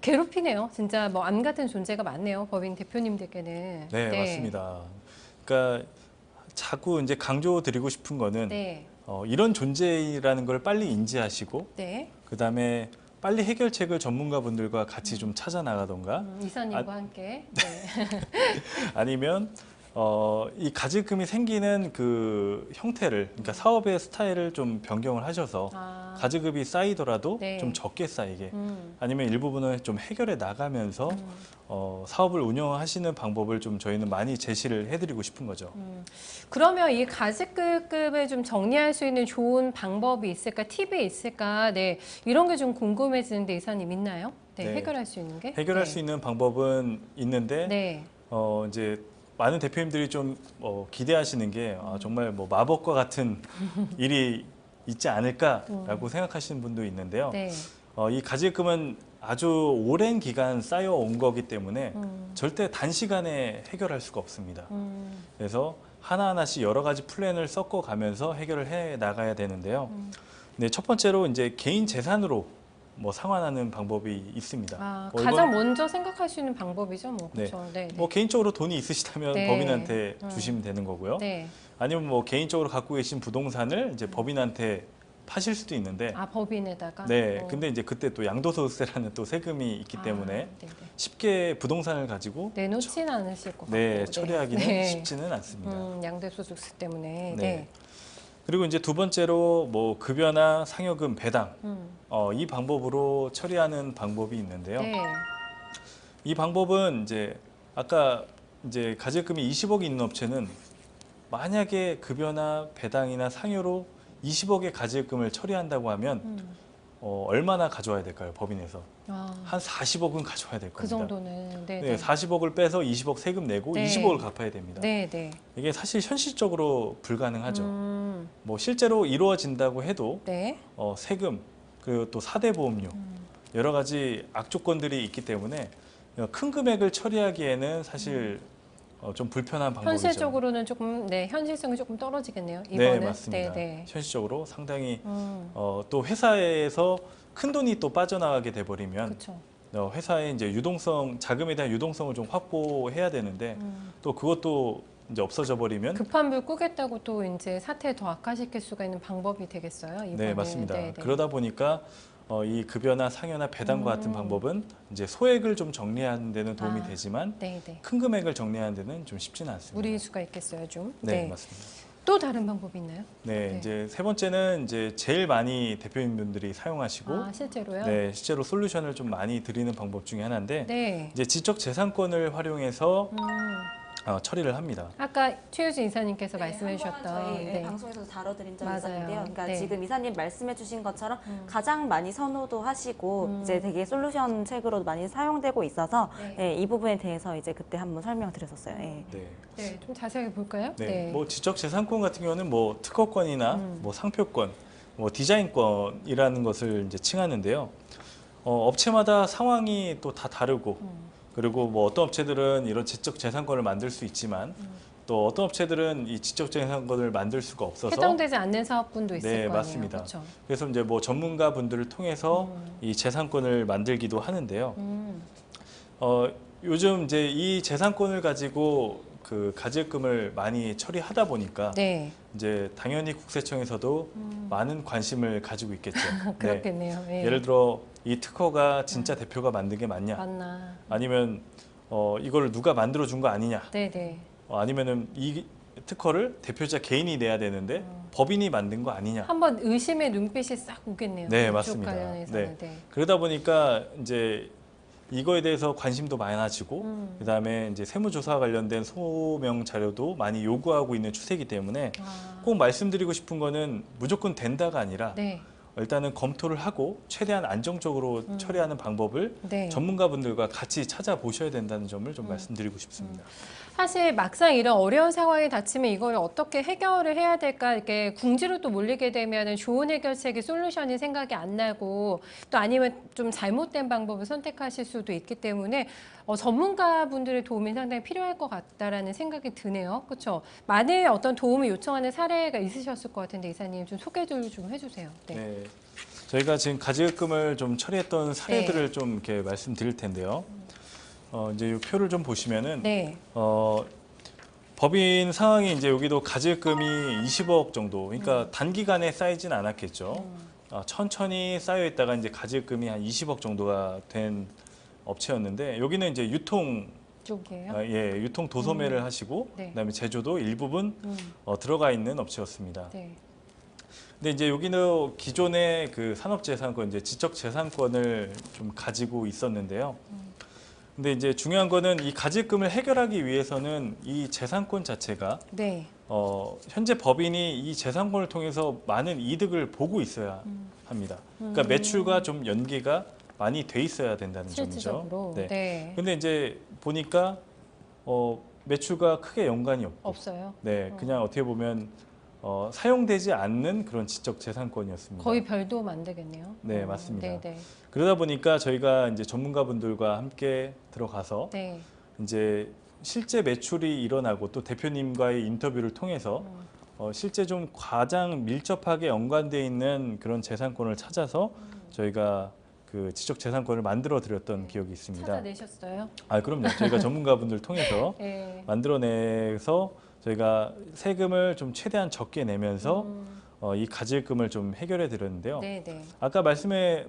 괴롭히네요. 진짜 뭐 암 같은 존재가 많네요. 법인 대표님들께는. 네, 맞습니다. 그러니까 자꾸 이제 강조드리고 싶은 거는 네, 이런 존재라는 걸 빨리 인지하시고 네. 그다음에 빨리 해결책을 전문가분들과 같이 좀 찾아 나가던가 이사님과 함께. 네. 아니면 이 가지금이 생기는 그 형태를 그러니까 사업의 스타일을 좀 변경을 하셔서 아, 가지급이 쌓이더라도 네. 좀 적게 쌓이게 아니면 일부분을 좀 해결해 나가면서 사업을 운영하시는 방법을 좀 저희는 많이 제시를 해드리고 싶은 거죠. 그러면 이 가지급을 좀 정리할 수 있는 좋은 방법이 있을까, 팁이 있을까? 네, 이런 게 좀 궁금해지는데 이사님 있나요? 네, 네. 해결할 수 있는 게? 해결할 네. 수 있는 방법은 있는데 네. 이제 많은 대표님들이 좀 기대하시는 게 정말 뭐 마법과 같은 일이 있지 않을까라고 생각하시는 분도 있는데요. 네. 이 가지급은 아주 오랜 기간 쌓여온 거기 때문에 절대 단시간에 해결할 수가 없습니다. 그래서 하나하나씩 여러 가지 플랜을 섞어가면서 해결을 해 나가야 되는데요. 네, 첫 번째로 이제 개인 재산으로 뭐 상환하는 방법이 있습니다. 가장 먼저 생각할 수 있는 방법이죠, 뭐 네. 그렇죠. 네. 뭐 개인적으로 돈이 있으시다면 네. 법인한테 주시면 되는 거고요. 네. 아니면 뭐 개인적으로 갖고 계신 부동산을 이제 법인한테 파실 수도 있는데, 법인에다가. 네, 근데 이제 그때 또 양도소득세라는 또 세금이 있기 때문에 네네. 쉽게 부동산을 가지고 내놓지는 않으실 것 같고. 네, 처리하기는 네. 쉽지는 않습니다. 양대소득세 때문에. 네. 네. 그리고 이제 두 번째로 뭐 급여나 상여금 배당 이 방법으로 처리하는 방법이 있는데요. 네. 이 방법은 이제 아까 이제 가지급이 20억이 있는 업체는 만약에 급여나 배당이나 상여로 20억의 가지급을 처리한다고 하면 얼마나 가져와야 될까요? 법인에서 한 40억은 가져와야 될 겁니다. 그 정도는. 네. 네, 40억을 빼서 20억 세금 내고 네. 20억을 갚아야 됩니다. 네, 네. 이게 사실 현실적으로 불가능하죠. 뭐 실제로 이루어진다고 해도 네. 세금 그리고 또 4대 보험료 여러 가지 악조건들이 있기 때문에 큰 금액을 처리하기에는 사실 좀 불편한 방법이죠. 현실적으로는 조금 현실성이 조금 떨어지겠네요. 이번은. 네, 맞습니다. 네. 현실적으로 상당히 또 회사에서 큰 돈이 또 빠져나가게 돼버리면 그렇죠. 회사의 이제 유동성 자금에 대한 유동성을 좀 확보해야 되는데 또 그것도 이제 없어져 버리면 급한 불 끄겠다고 또 이제 사태를 더 악화시킬 수가 있는 방법이 되겠어요. 이번에. 네, 맞습니다. 네, 네. 그러다 보니까 이 급여나 상여나 배당과 같은 방법은 이제 소액을 좀 정리하는 데는 도움이 되지만 네, 네. 큰 금액을 정리하는 데는 좀 쉽지는 않습니다. 무리일 수가 있겠어요, 좀. 네, 맞습니다. 또 다른 방법이 있나요? 네, 네. 이제 세 번째는 이제 제일 많이 대표님분들이 사용하시고 실제로요? 네, 실제로 솔루션을 좀 많이 드리는 방법 중에 하나인데 네. 이제 지적 재산권을 활용해서 처리를 합니다. 아까 최유진 이사님께서 네, 말씀해 한번 주셨던 저희 방송에서도 다뤄드린 적이 맞아요. 있었는데요. 그러니까 네. 지금 이사님 말씀해주신 것처럼 가장 많이 선호도 하시고 이제 되게 솔루션 책으로 많이 사용되고 있어서 이 부분에 대해서 이제 그때 한번 설명드렸었어요. 예. 네. 네, 좀 자세하게 볼까요? 네. 뭐 지적 재산권 같은 경우는 뭐 특허권이나 뭐 상표권, 뭐 디자인권이라는 것을 이제 칭하는데요. 업체마다 상황이 또 다 다르고 그리고 뭐 어떤 업체들은 이런 지적 재산권을 만들 수 있지만 또 어떤 업체들은 이 지적 재산권을 만들 수가 없어서 해당되지 않는 사업군도 있을 네, 거 아니에요. 맞습니다. 그렇죠? 그래서 이제 뭐 전문가 분들을 통해서 이 재산권을 만들기도 하는데요. 요즘 이제 이 재산권을 가지고 그 가질금을 많이 처리하다 보니까 네. 이제 당연히 국세청에서도 많은 관심을 가지고 있겠죠. 네. 그렇겠네요. 네. 예를 들어 이 특허가 진짜 대표가 만든 게 맞냐? 맞나? 아니면 이걸 누가 만들어 준 거 아니냐? 네, 네. 아니면은 이 특허를 대표자 개인이 내야 되는데 법인이 만든 거 아니냐? 한번 의심의 눈빛이 싹 오겠네요. 네, 이쪽 맞습니다. 관련해서는. 네. 그러다 보니까 이제 이거에 대해서 관심도 많아지고 그다음에 이제 세무조사 관련된 소명 자료도 많이 요구하고 있는 추세이기 때문에 꼭 말씀드리고 싶은 거는 무조건 된다가 아니라 네. 일단은 검토를 하고 최대한 안정적으로 처리하는 방법을 네. 전문가분들과 같이 찾아보셔야 된다는 점을 좀 말씀드리고 싶습니다. 사실 막상 이런 어려운 상황에 닥치면 이걸 어떻게 해결을 해야 될까 이렇게 궁지로 또 몰리게 되면 좋은 해결책이 솔루션이 생각이 안 나고 또 아니면 좀 잘못된 방법을 선택하실 수도 있기 때문에 전문가분들의 도움이 상당히 필요할 것 같다라는 생각이 드네요. 그렇죠? 많은 어떤 도움을 요청하는 사례가 있으셨을 것 같은데 이사님 좀 소개를 좀 해주세요. 네. 네. 저희가 지금 가지급금을 좀 처리했던 사례들을 좀 이렇게 말씀드릴 텐데요. 이제 이 표를 좀 보시면은 네. 법인 상황이 이제 여기도 가지급금이 20억 정도, 그러니까 단기간에 쌓이진 않았겠죠. 천천히 쌓여 있다가 이제 가지급금이 한 20억 정도가 된 업체였는데 여기는 이제 유통 쪽이에요. 유통 도소매를 하시고 네. 그다음에 제조도 일부분 들어가 있는 업체였습니다. 네. 근데 이제 여기는 기존의 그 산업재산권, 이제 지적재산권을 좀 가지고 있었는데요. 근데 이제 중요한 거는 이 가질금을 해결하기 위해서는 이 재산권 자체가 네. 현재 법인이 이 재산권을 통해서 많은 이득을 보고 있어야 합니다. 그러니까 매출과 좀 연계가 많이 돼 있어야 된다는 실질적으로. 점이죠. 네. 네. 근데 이제 보니까 매출과 크게 연관이 없고, 없어요. 네, 그냥 어떻게 보면 사용되지 않는 그런 지적 재산권이었습니다. 거의 별도면 안 되겠네요. 네, 맞습니다. 네, 네. 그러다 보니까 저희가 이제 전문가분들과 함께 들어가서 네. 이제 실제 매출이 일어나고 또 대표님과의 인터뷰를 통해서 실제 좀 가장 밀접하게 연관돼 있는 그런 재산권을 찾아서 저희가 그 지적 재산권을 만들어 드렸던 기억이 있습니다. 찾아내셨어요? 아, 그럼요. 저희가 전문가분들 통해서 네. 만들어내서 저희가 세금을 좀 최대한 적게 내면서 이 가질금을 좀 해결해 드렸는데요. 네, 네. 아까 말씀에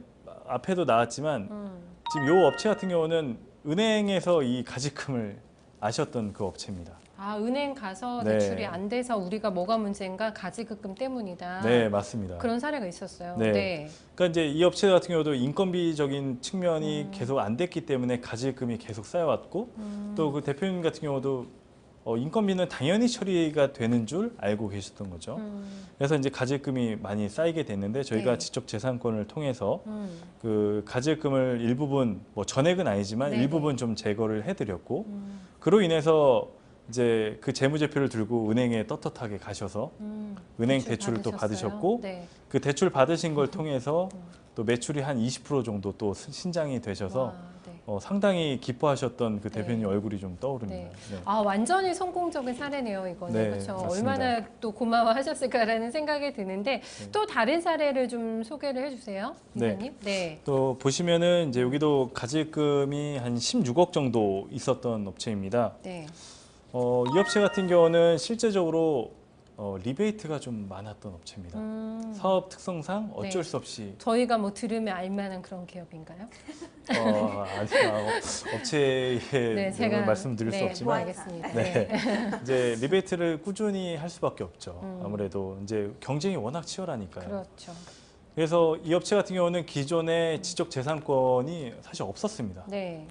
앞에도 나왔지만 지금 이 업체 같은 경우는 은행에서 이 가질금을 아셨던 그 업체입니다. 아, 은행 가서 네. 대출이 안 돼서 우리가 뭐가 문제인가 가지급금 때문이다. 네, 맞습니다. 그런 사례가 있었어요. 네. 네. 그러니까 이제 이 업체 같은 경우도 인건비적인 측면이 계속 안 됐기 때문에 가질금이 계속 쌓여왔고 또 그 대표님 같은 경우도 인건비는 당연히 처리가 되는 줄 알고 계셨던 거죠. 그래서 이제 가질금이 많이 쌓이게 됐는데 저희가 네. 지적 재산권을 통해서 그 가질금을 일부분 뭐 전액은 아니지만 네네. 일부분 좀 제거를 해드렸고 그로 인해서 이제 그 재무제표를 들고 은행에 떳떳하게 가셔서 은행 대출을 또 받으셨어요? 받으셨고 네. 그 대출 받으신 걸 통해서 또 매출이 한 20% 정도 또 신장이 되셔서 와, 네. 상당히 기뻐하셨던 그 네. 대표님 얼굴이 좀 떠오릅니다. 네. 네. 아, 완전히 성공적인 사례네요, 이거는. 네, 그렇죠. 맞습니다. 얼마나 또 고마워하셨을까라는 생각이 드는데 네. 또 다른 사례를 좀 소개를 해주세요, 네. 이사님. 네. 또 보시면은 이제 여기도 가질금이 한 16억 정도 있었던 업체입니다. 네. 이 업체 같은 경우는 실제적으로 리베이트가 좀 많았던 업체입니다. 사업 특성상 어쩔 네. 수 없이 저희가 뭐 들으면 알만한 그런 기업인가요? 업체의 네, 내용을 말씀드릴 수 네, 없지만 알겠습니다. 네. 네. 이제 리베이트를 꾸준히 할 수밖에 없죠. 아무래도 이제 경쟁이 워낙 치열하니까요. 그렇죠. 그래서 이 업체 같은 경우는 기존에 지적 재산권이 사실 없었습니다. 네.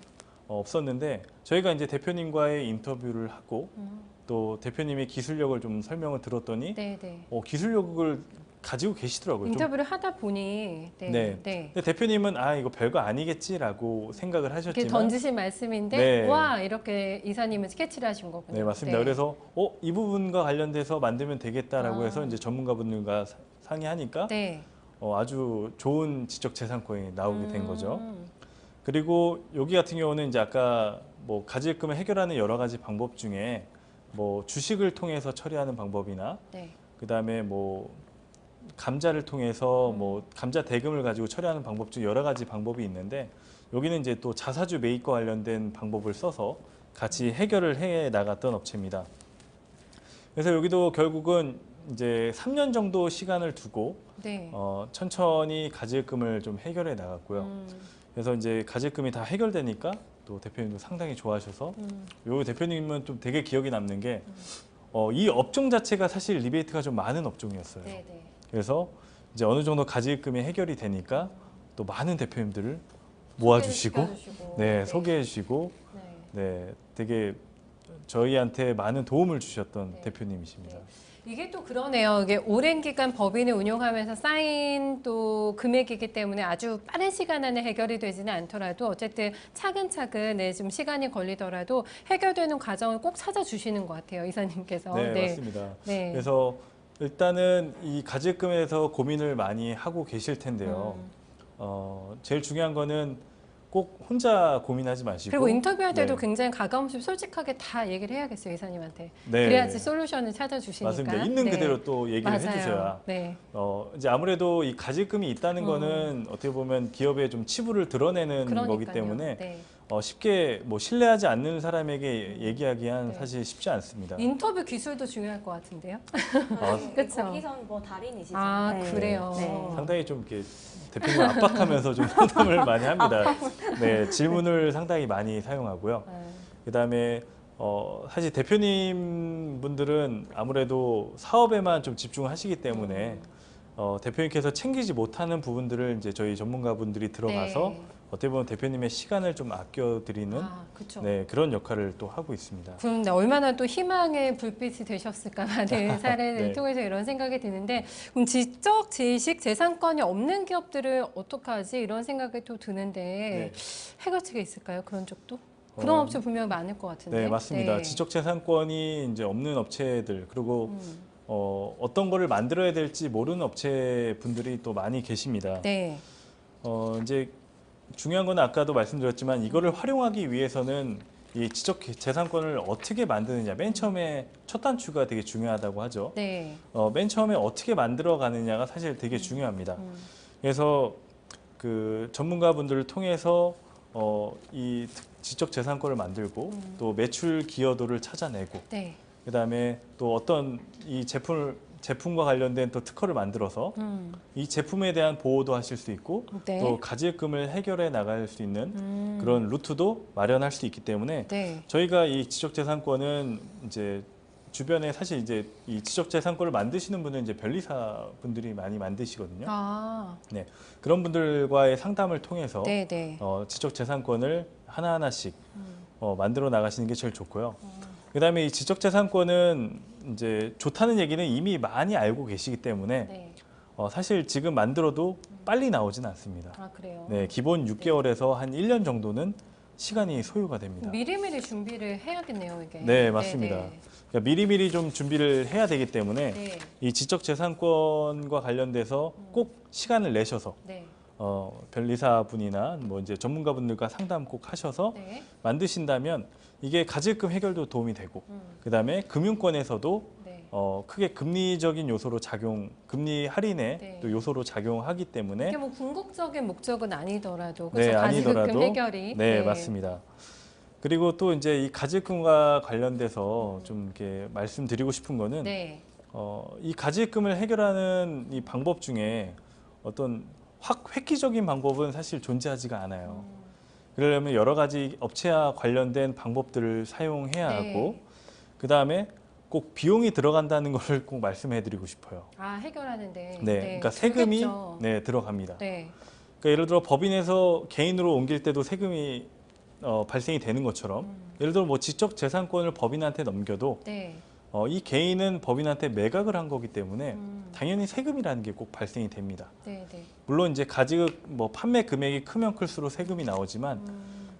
없었는데 저희가 이제 대표님과의 인터뷰를 하고 음. 또 대표님의 기술력을 좀 설명을 들었더니 네, 네. 기술력을 가지고 계시더라고요. 좀. 인터뷰를 하다 보니 네. 네. 네. 근데 대표님은 이거 별거 아니겠지라고 생각을 이렇게 하셨지만 던지신 말씀인데 네. 와 이렇게 이사님은 스케치를 하신 거군요. 네, 맞습니다. 그래서 이 부분과 관련돼서 만들면 되겠다라고 해서 이제 전문가분들과 상의하니까 네. 아주 좋은 지적 재산권이 나오게 된 거죠. 음. 그리고 여기 같은 경우는 이제 아까 뭐 가질금을 해결하는 여러 가지 방법 중에 뭐 주식을 통해서 처리하는 방법이나 네. 그다음에 뭐 감자를 통해서 뭐 감자 대금을 가지고 처리하는 방법 중 여러 가지 방법이 있는데 여기는 이제 또 자사주 매입과 관련된 방법을 써서 같이 해결을 해 나갔던 업체입니다. 그래서 여기도 결국은 이제 3년 정도 시간을 두고 네. 천천히 가질금을 좀 해결해 나갔고요. 음. 그래서 이제 가질금이 다 해결되니까 또 대표님도 상당히 좋아하셔서 요 대표님은 좀 되게 기억에 남는 게 이 업종 자체가 사실 리베이트가 좀 많은 업종이었어요. 네, 네. 그래서 이제 어느 정도 가질금이 해결이 되니까 또 많은 대표님들을 모아주시고 시켜주시고. 네, 소개해주시고 네. 네, 되게 저희한테 많은 도움을 주셨던 네. 대표님이십니다. 이게 또 그러네요. 이게 오랜 기간 법인을 운영하면서 쌓인 또 금액이기 때문에 아주 빠른 시간 안에 해결이 되지는 않더라도 어쨌든 차근차근 좀 시간이 걸리더라도 해결되는 과정을 꼭 찾아주시는 것 같아요, 이사님께서. 네, 맞습니다. 네. 그래서 일단은 이 가질금에서 고민을 많이 하고 계실 텐데요. 제일 중요한 거는 꼭 혼자 고민하지 마시고 그리고 인터뷰할 때도 네. 굉장히 가감없이 솔직하게 다 얘기를 해야겠어요, 이사님한테. 네. 그래야지 솔루션을 찾아주시니까. 맞습니다. 있는 네. 그대로 또 얘기를 맞아요. 해주셔야. 네. 이제 아무래도 이 가질금이 있다는 거는 어떻게 보면 기업의 좀 치부를 드러내는 거기 그러니까요. 때문에 네. 쉽게 뭐 신뢰하지 않는 사람에게 얘기하기한 네. 사실 쉽지 않습니다. 인터뷰 기술도 중요할 것 같은데요. 그쵸. 거기선 뭐 달인이시죠. 아, 네. 그래요. 네. 상당히 좀 이렇게 대표님을 압박하면서 좀 상담을 많이 합니다. 네, 질문을 상당히 많이 사용하고요. 네. 그다음에 사실 대표님 분들은 아무래도 사업에만 좀 집중하시기 때문에 대표님께서 챙기지 못하는 부분들을 이제 저희 전문가분들이 들어가서 네. 어떻게 보면 대표님의 시간을 좀 아껴드리는 그렇죠. 네, 그런 역할을 또 하고 있습니다. 그런데 얼마나 또 희망의 불빛이 되셨을까 많은 사례를 네. 통해서 이런 생각이 드는데 그럼 지적 지식 재산권이 없는 기업들은 어떡하지 이런 생각이 또 드는데 해결책이 있을까요? 그런 쪽도? 그런 업체 분명히 많을 것 같은데. 네, 맞습니다. 네. 지적재산권이 이제 없는 업체들 그리고 어떤 거를 만들어야 될지 모르는 업체 분들이 또 많이 계십니다. 네. 이제 중요한 건 아까도 말씀드렸지만 이거를 활용하기 위해서는 이 지적재산권을 어떻게 만드느냐 맨 처음에 첫 단추가 되게 중요하다고 하죠. 네. 맨 처음에 어떻게 만들어 가느냐가 사실 되게 중요합니다. 그래서 그 전문가분들을 통해서 이 지적재산권을 만들고 또 매출 기여도를 찾아내고 네. 그다음에 또 어떤 이 제품과 관련된 또 특허를 만들어서 이 제품에 대한 보호도 하실 수 있고 네. 또 가질금을 해결해 나갈 수 있는 그런 루트도 마련할 수 있기 때문에 네. 저희가 이 지적재산권은 이제 주변에 사실 이제 이 지적재산권을 만드시는 분은 이제 변리사 분들이 많이 만드시거든요. 네, 그런 분들과의 상담을 통해서 네, 네. 지적재산권을 하나하나씩 만들어 나가시는 게 제일 좋고요. 그다음에 이 지적재산권은 이제 좋다는 얘기는 이미 많이 알고 계시기 때문에 네. 사실 지금 만들어도 빨리 나오진 않습니다. 그래요. 네, 기본 6개월에서 한 1년 정도는 시간이 소요가 됩니다. 미리미리 준비를 해야겠네요, 이게. 네, 맞습니다. 네, 그러니까 미리미리 좀 준비를 해야 되기 때문에 네. 이 지적재산권과 관련돼서 꼭 시간을 내셔서 네. 변리사분이나 뭐 이제 전문가분들과 상담 꼭 하셔서 네. 만드신다면 이게 가질금 해결도 도움이 되고 그다음에 금융권에서도 네. 크게 금리적인 요소로 금리 할인의 네. 또 요소로 작용하기 때문에 이게 뭐 궁극적인 목적은 아니더라도 네, 그렇죠. 가지급금 아니더라도 해결이. 네, 맞습니다. 그리고 또 이제 이 가질금과 관련돼서 좀 이렇게 말씀드리고 싶은 거는 네. 이 가질금을 해결하는 이 방법 중에 어떤 획기적인 방법은 사실 존재하지가 않아요. 그러려면 여러 가지 업체와 관련된 방법들을 사용해야 네. 하고 그다음에 꼭 비용이 들어간다는 걸 꼭 말씀해드리고 싶어요. 해결하는데. 네, 그러니까 세금이 들겠죠. 들어갑니다. 네. 그러니까 예를 들어 법인에서 개인으로 옮길 때도 세금이 발생이 되는 것처럼 예를 들어 뭐 지적재산권을 법인한테 넘겨도 네. 이 개인은 법인한테 매각을 한 거기 때문에 당연히 세금이라는 게 꼭 발생이 됩니다. 네, 네. 물론 이제 뭐 판매 금액이 크면 클수록 세금이 나오지만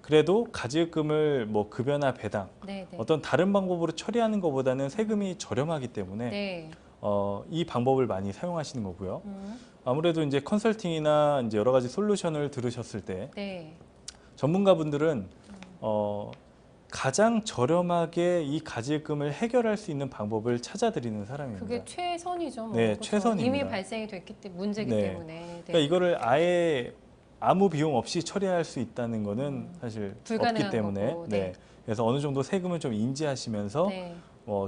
그래도 가질금을 뭐 급여나 배당 네, 네. 어떤 다른 방법으로 처리하는 것보다는 세금이 저렴하기 때문에 네. 이 방법을 많이 사용하시는 거고요. 아무래도 이제 컨설팅이나 이제 여러 가지 솔루션을 들으셨을 때 네. 전문가분들은 가장 저렴하게 이 가질금을 해결할 수 있는 방법을 찾아드리는 사람입니다. 그게 최선이죠. 뭐. 네, 그렇죠? 최선입니다. 이미 발생이 됐기 때문에 문제기 네. 때문에. 네. 그러니까 이거를 아예 아무 비용 없이 처리할 수 있다는 거는 사실 불가능한 없기 때문에 거고, 네. 그래서 어느 정도 세금을 좀 인지하시면서 네.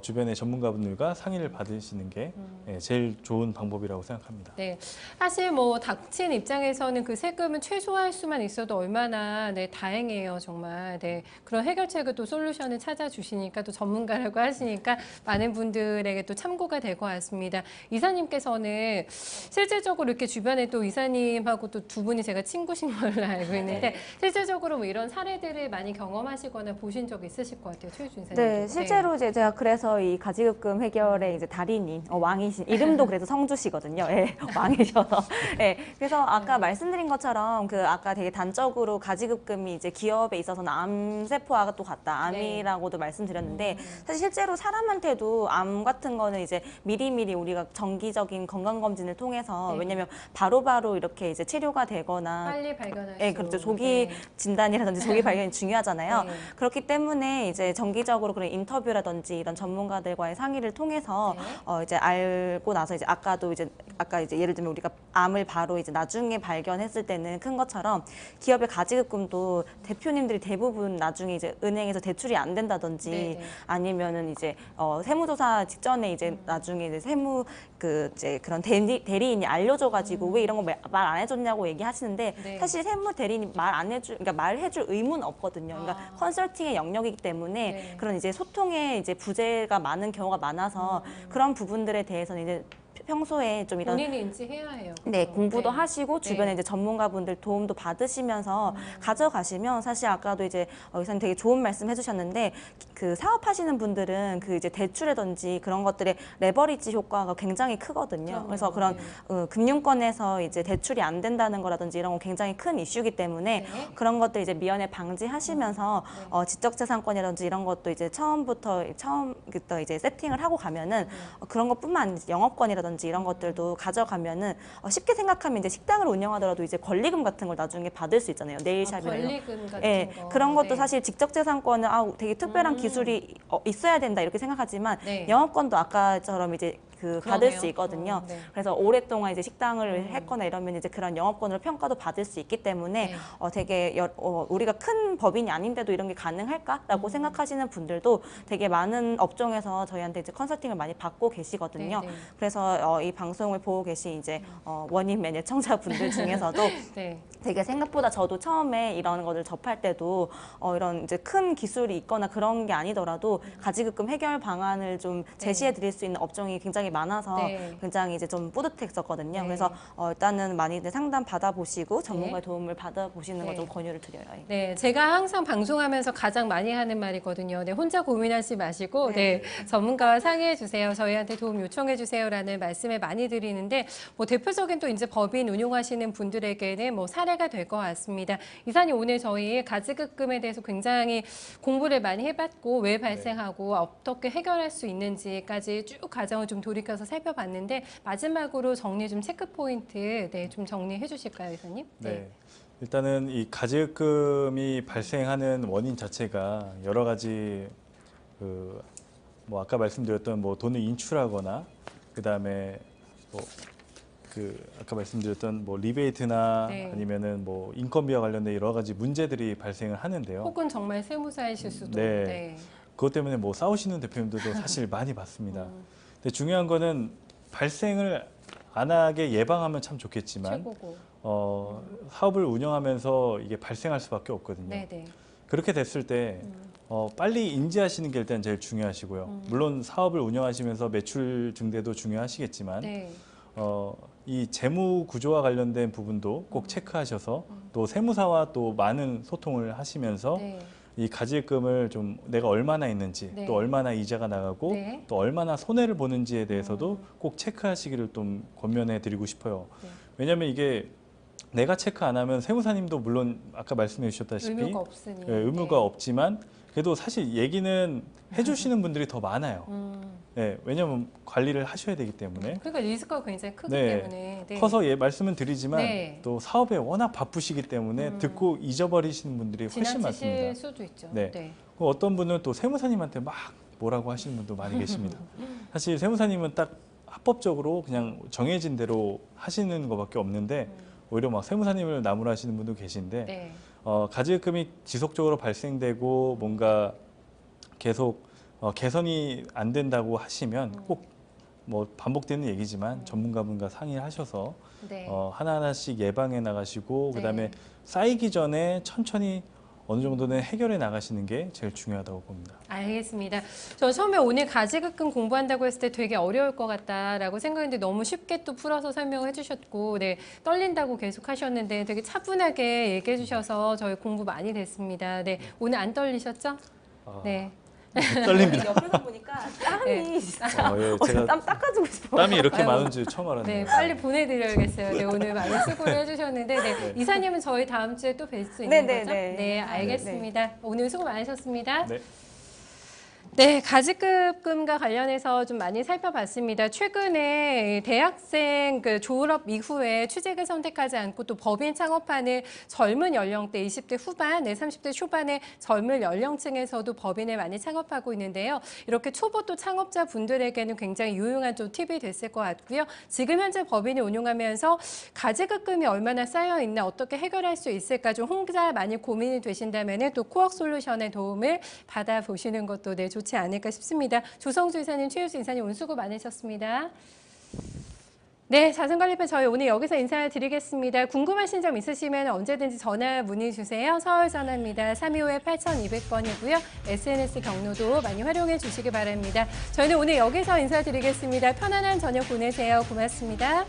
주변의 전문가분들과 상의를 받으시는 게 제일 좋은 방법이라고 생각합니다. 네, 사실 뭐 닥친 입장에서는 그 세금을 최소화할 수만 있어도 얼마나 다행이에요, 정말. 네, 그런 해결책을 또 솔루션을 찾아주시니까 또 전문가라고 하시니까 많은 분들에게 또 참고가 될 것 같습니다. 이사님께서는 실질적으로 이렇게 주변에 또 이사님하고 또 두 분이 제가 친구신 걸로 알고 있는데 실질적으로 뭐 이런 사례들을 많이 경험하시거나 보신 적 있으실 것 같아요, 최유준 이사님. 네, 실제로 이제 제가 그래서 이 가지급금 해결의 이제 달인인 왕이신 이름도 그래서 성주시거든요. 예, 왕이셔서. 예, 그래서 아까 말씀드린 것처럼 그 아까 되게 단적으로 가지급금이 이제 기업에 있어서는 암세포와 또 같다, 암이라고도 말씀드렸는데 사실 실제로 사람한테도 암 같은 거는 이제 미리미리 우리가 정기적인 건강검진을 통해서 왜냐면 바로바로 이렇게 이제 치료가 되거나 빨리 발견할 수. 예, 그렇죠. 조기 진단이라든지 조기 발견이 중요하잖아요. 네. 그렇기 때문에 이제 정기적으로 그런 인터뷰라든지 이런 전문가들과의 상의를 통해서 이제 알고 나서 이제 아까 이제 예를 들면 우리가 암을 바로 이제 나중에 발견했을 때는 큰 것처럼 기업의 가지급금도 대표님들이 대부분 나중에 이제 은행에서 대출이 안 된다든지 네네. 아니면은 이제 세무조사 직전에 이제 나중에 이제 이제 그런 대리인이 알려줘가지고 왜 이런 거 말 안 해줬냐고 얘기하시는데 네. 사실 세무 대리인이 그러니까 말해줄 의무는 없거든요. 그러니까 컨설팅의 영역이기 때문에 네. 그런 이제 소통에 이제 부재가 많은 경우가 많아서 그런 부분들에 대해서는 이제 평소에 좀 이런 본인이 인지해야 해요. 네, 그거. 공부도 네. 하시고 주변에 이제 전문가분들 도움도 받으시면서 가져가시면 사실 아까도 이제 의사님 되게 좋은 말씀 해주셨는데 그 사업하시는 분들은 그 이제 대출이라든지 그런 것들의 레버리지 효과가 굉장히 크거든요. 그럼요. 그래서 그런 네. 금융권에서 이제 대출이 안 된다는 거라든지 이런 건 굉장히 큰 이슈이기 때문에 네. 그런 것들 이제 미연에 방지하시면서 지적재산권이라든지 이런 것도 이제 처음부터 이제 세팅을 하고 가면은 그런 것뿐만 아니라 영업권이라든지 이런 것들도 가져가면은 쉽게 생각하면 이제 식당을 운영하더라도 이제 권리금 같은 걸 나중에 받을 수 있잖아요. 네일샵이나 이런. 권리금 같은 예, 거. 그런 것도 네. 사실 지적재산권은 되게 특별한 기술이 있어야 된다 이렇게 생각하지만 네. 영업권도 아까처럼 이제 받을 수 그러네요. 있거든요. 네. 그래서 오랫동안 이제 식당을 했거나 이러면 이제 그런 영업권으로 평가도 받을 수 있기 때문에 네. 되게 우리가 큰 법인이 아닌데도 이런 게 가능할까라고 생각하시는 분들도 되게 많은 업종에서 저희한테 이제 컨설팅을 많이 받고 계시거든요. 네, 네. 그래서 이 방송을 보고 계신 이제 원인맨 애청자분들 중에서도 네. 되게 생각보다 저도 처음에 이런 거를 접할 때도 이런 이제 큰 기술이 있거나 그런 게 아니더라도 가지급금 해결 방안을 좀 제시해 드릴 수 있는 업종이 굉장히 많아서 네. 굉장히 이제 좀 뿌듯했었거든요. 네. 그래서 일단은 많이들 상담 받아보시고 전문가의 도움을 받아보시는 네. 걸 좀 권유를 드려요. 예. 네, 제가 항상 방송하면서 가장 많이 하는 말이거든요. 네, 혼자 고민하지 마시고, 네, 전문가와 상의해 주세요. 저희한테 도움 요청해 주세요라는 말씀을 많이 드리는데, 뭐 대표적인 또 이제 법인 운용하시는 분들에게는 뭐 사례가 될 것 같습니다. 이사님 오늘 저희 가지급금에 대해서 굉장히 공부를 많이 해봤고 왜 발생하고 어떻게 해결할 수 있는지까지 쭉 과정을 좀 돌이켜서 살펴봤는데 마지막으로 정리 좀 체크 포인트, 네, 좀 정리해 주실까요, 이사님? 네. 일단은 이 가지급금이 발생하는 원인 자체가 여러 가지 뭐 아까 말씀드렸던 뭐 돈을 인출하거나 그다음에 뭐 아까 말씀드렸던 뭐 리베이트나 네. 아니면은 뭐 인건비와 관련된 여러 가지 문제들이 발생을 하는데요. 혹은 정말 세무사이실 수도. 네. 네. 그것 때문에 뭐 싸우시는 대표님들도 사실 많이 봤습니다. 근데 중요한 거는 발생을 안 하게 예방하면 참 좋겠지만 최고고. 사업을 운영하면서 이게 발생할 수밖에 없거든요. 네네. 그렇게 됐을 때 빨리 인지하시는 게 일단 제일 중요하시고요. 물론 사업을 운영하시면서 매출 증대도 중요하시겠지만 네. 이 재무 구조와 관련된 부분도 꼭 체크하셔서 또 세무사와 또 많은 소통을 하시면서 네. 이 가지급금을 좀 내가 얼마나 있는지 네. 또 얼마나 이자가 나가고 네. 또 얼마나 손해를 보는지에 대해서도 꼭 체크하시기를 좀 권면해 드리고 싶어요. 네. 왜냐하면 이게 내가 체크 안 하면 세무사님도 물론 아까 말씀해 주셨다시피 의무가 없으니. 의무가 네. 없지만 그래도 사실 얘기는 해주시는 분들이 더 많아요. 네, 왜냐하면 관리를 하셔야 되기 때문에. 그러니까 리스크가 굉장히 크기 네. 때문에. 네. 커서 말씀은 드리지만 네. 또 사업에 워낙 바쁘시기 때문에 듣고 잊어버리시는 분들이 훨씬 지나치실 많습니다. 수도 있죠. 네. 어떤 분은 또 세무사님한테 막 뭐라고 하시는 분도 많이 계십니다. 사실 세무사님은 딱 합법적으로 그냥 정해진 대로 하시는 것밖에 없는데 오히려 막 세무사님을 나무라시는 분도 계신데 네. 가지급금이 지속적으로 발생되고 뭔가 계속 개선이 안 된다고 하시면 꼭 뭐 반복되는 얘기지만 전문가분과 상의를 하셔서 네. 하나하나씩 예방해 나가시고 네. 그다음에 쌓이기 전에 천천히 어느 정도는 해결해 나가시는 게 제일 중요하다고 봅니다. 알겠습니다. 저 처음에 오늘 가지급금 공부한다고 했을 때 되게 어려울 것 같다라고 생각했는데 너무 쉽게 또 풀어서 설명을 해주셨고, 네, 떨린다고 계속 하셨는데 되게 차분하게 얘기해 주셔서 저희 공부 많이 됐습니다. 네, 오늘 안 떨리셨죠? 네. 떨립니다. 옆에서 보니까 땀이 예, 제가 제가 땀 닦아주고 싶어요. 땀이 이렇게 아유. 많은 줄 처음 알았네요. 네, 빨리 보내드려야겠어요. 네, 오늘 많이 수고를 해주셨는데, 네, 이사님은 저희 다음 주에 또 뵐 수 있는 네, 거죠? 네, 네. 네, 알겠습니다. 오늘 수고 많으셨습니다. 네. 네, 가지급금과 관련해서 좀 많이 살펴봤습니다. 최근에 대학생 졸업 이후에 취직을 선택하지 않고 또 법인 창업하는 젊은 연령대 20대 후반, 30대 초반의 젊은 연령층에서도 법인을 많이 창업하고 있는데요. 이렇게 초보 또 창업자 분들에게는 굉장히 유용한 좀 팁이 됐을 것 같고요. 지금 현재 법인을 운용하면서 가지급금이 얼마나 쌓여 있나 어떻게 해결할 수 있을까 좀 혼자 많이 고민이 되신다면 또 코억 솔루션의 도움을 받아보시는 것도 네, 좋지 않을까 싶습니다. 조성주 이사님, 최유수 이사님 오늘 수고 많으셨습니다. 네, 자산관리편 저희 오늘 여기서 인사드리겠습니다. 궁금하신 점 있으시면 언제든지 전화 문의 주세요. 서울 전화입니다. 325-8200번이고요. SNS 경로도 많이 활용해 주시기 바랍니다. 저희는 오늘 여기서 인사드리겠습니다. 편안한 저녁 보내세요. 고맙습니다.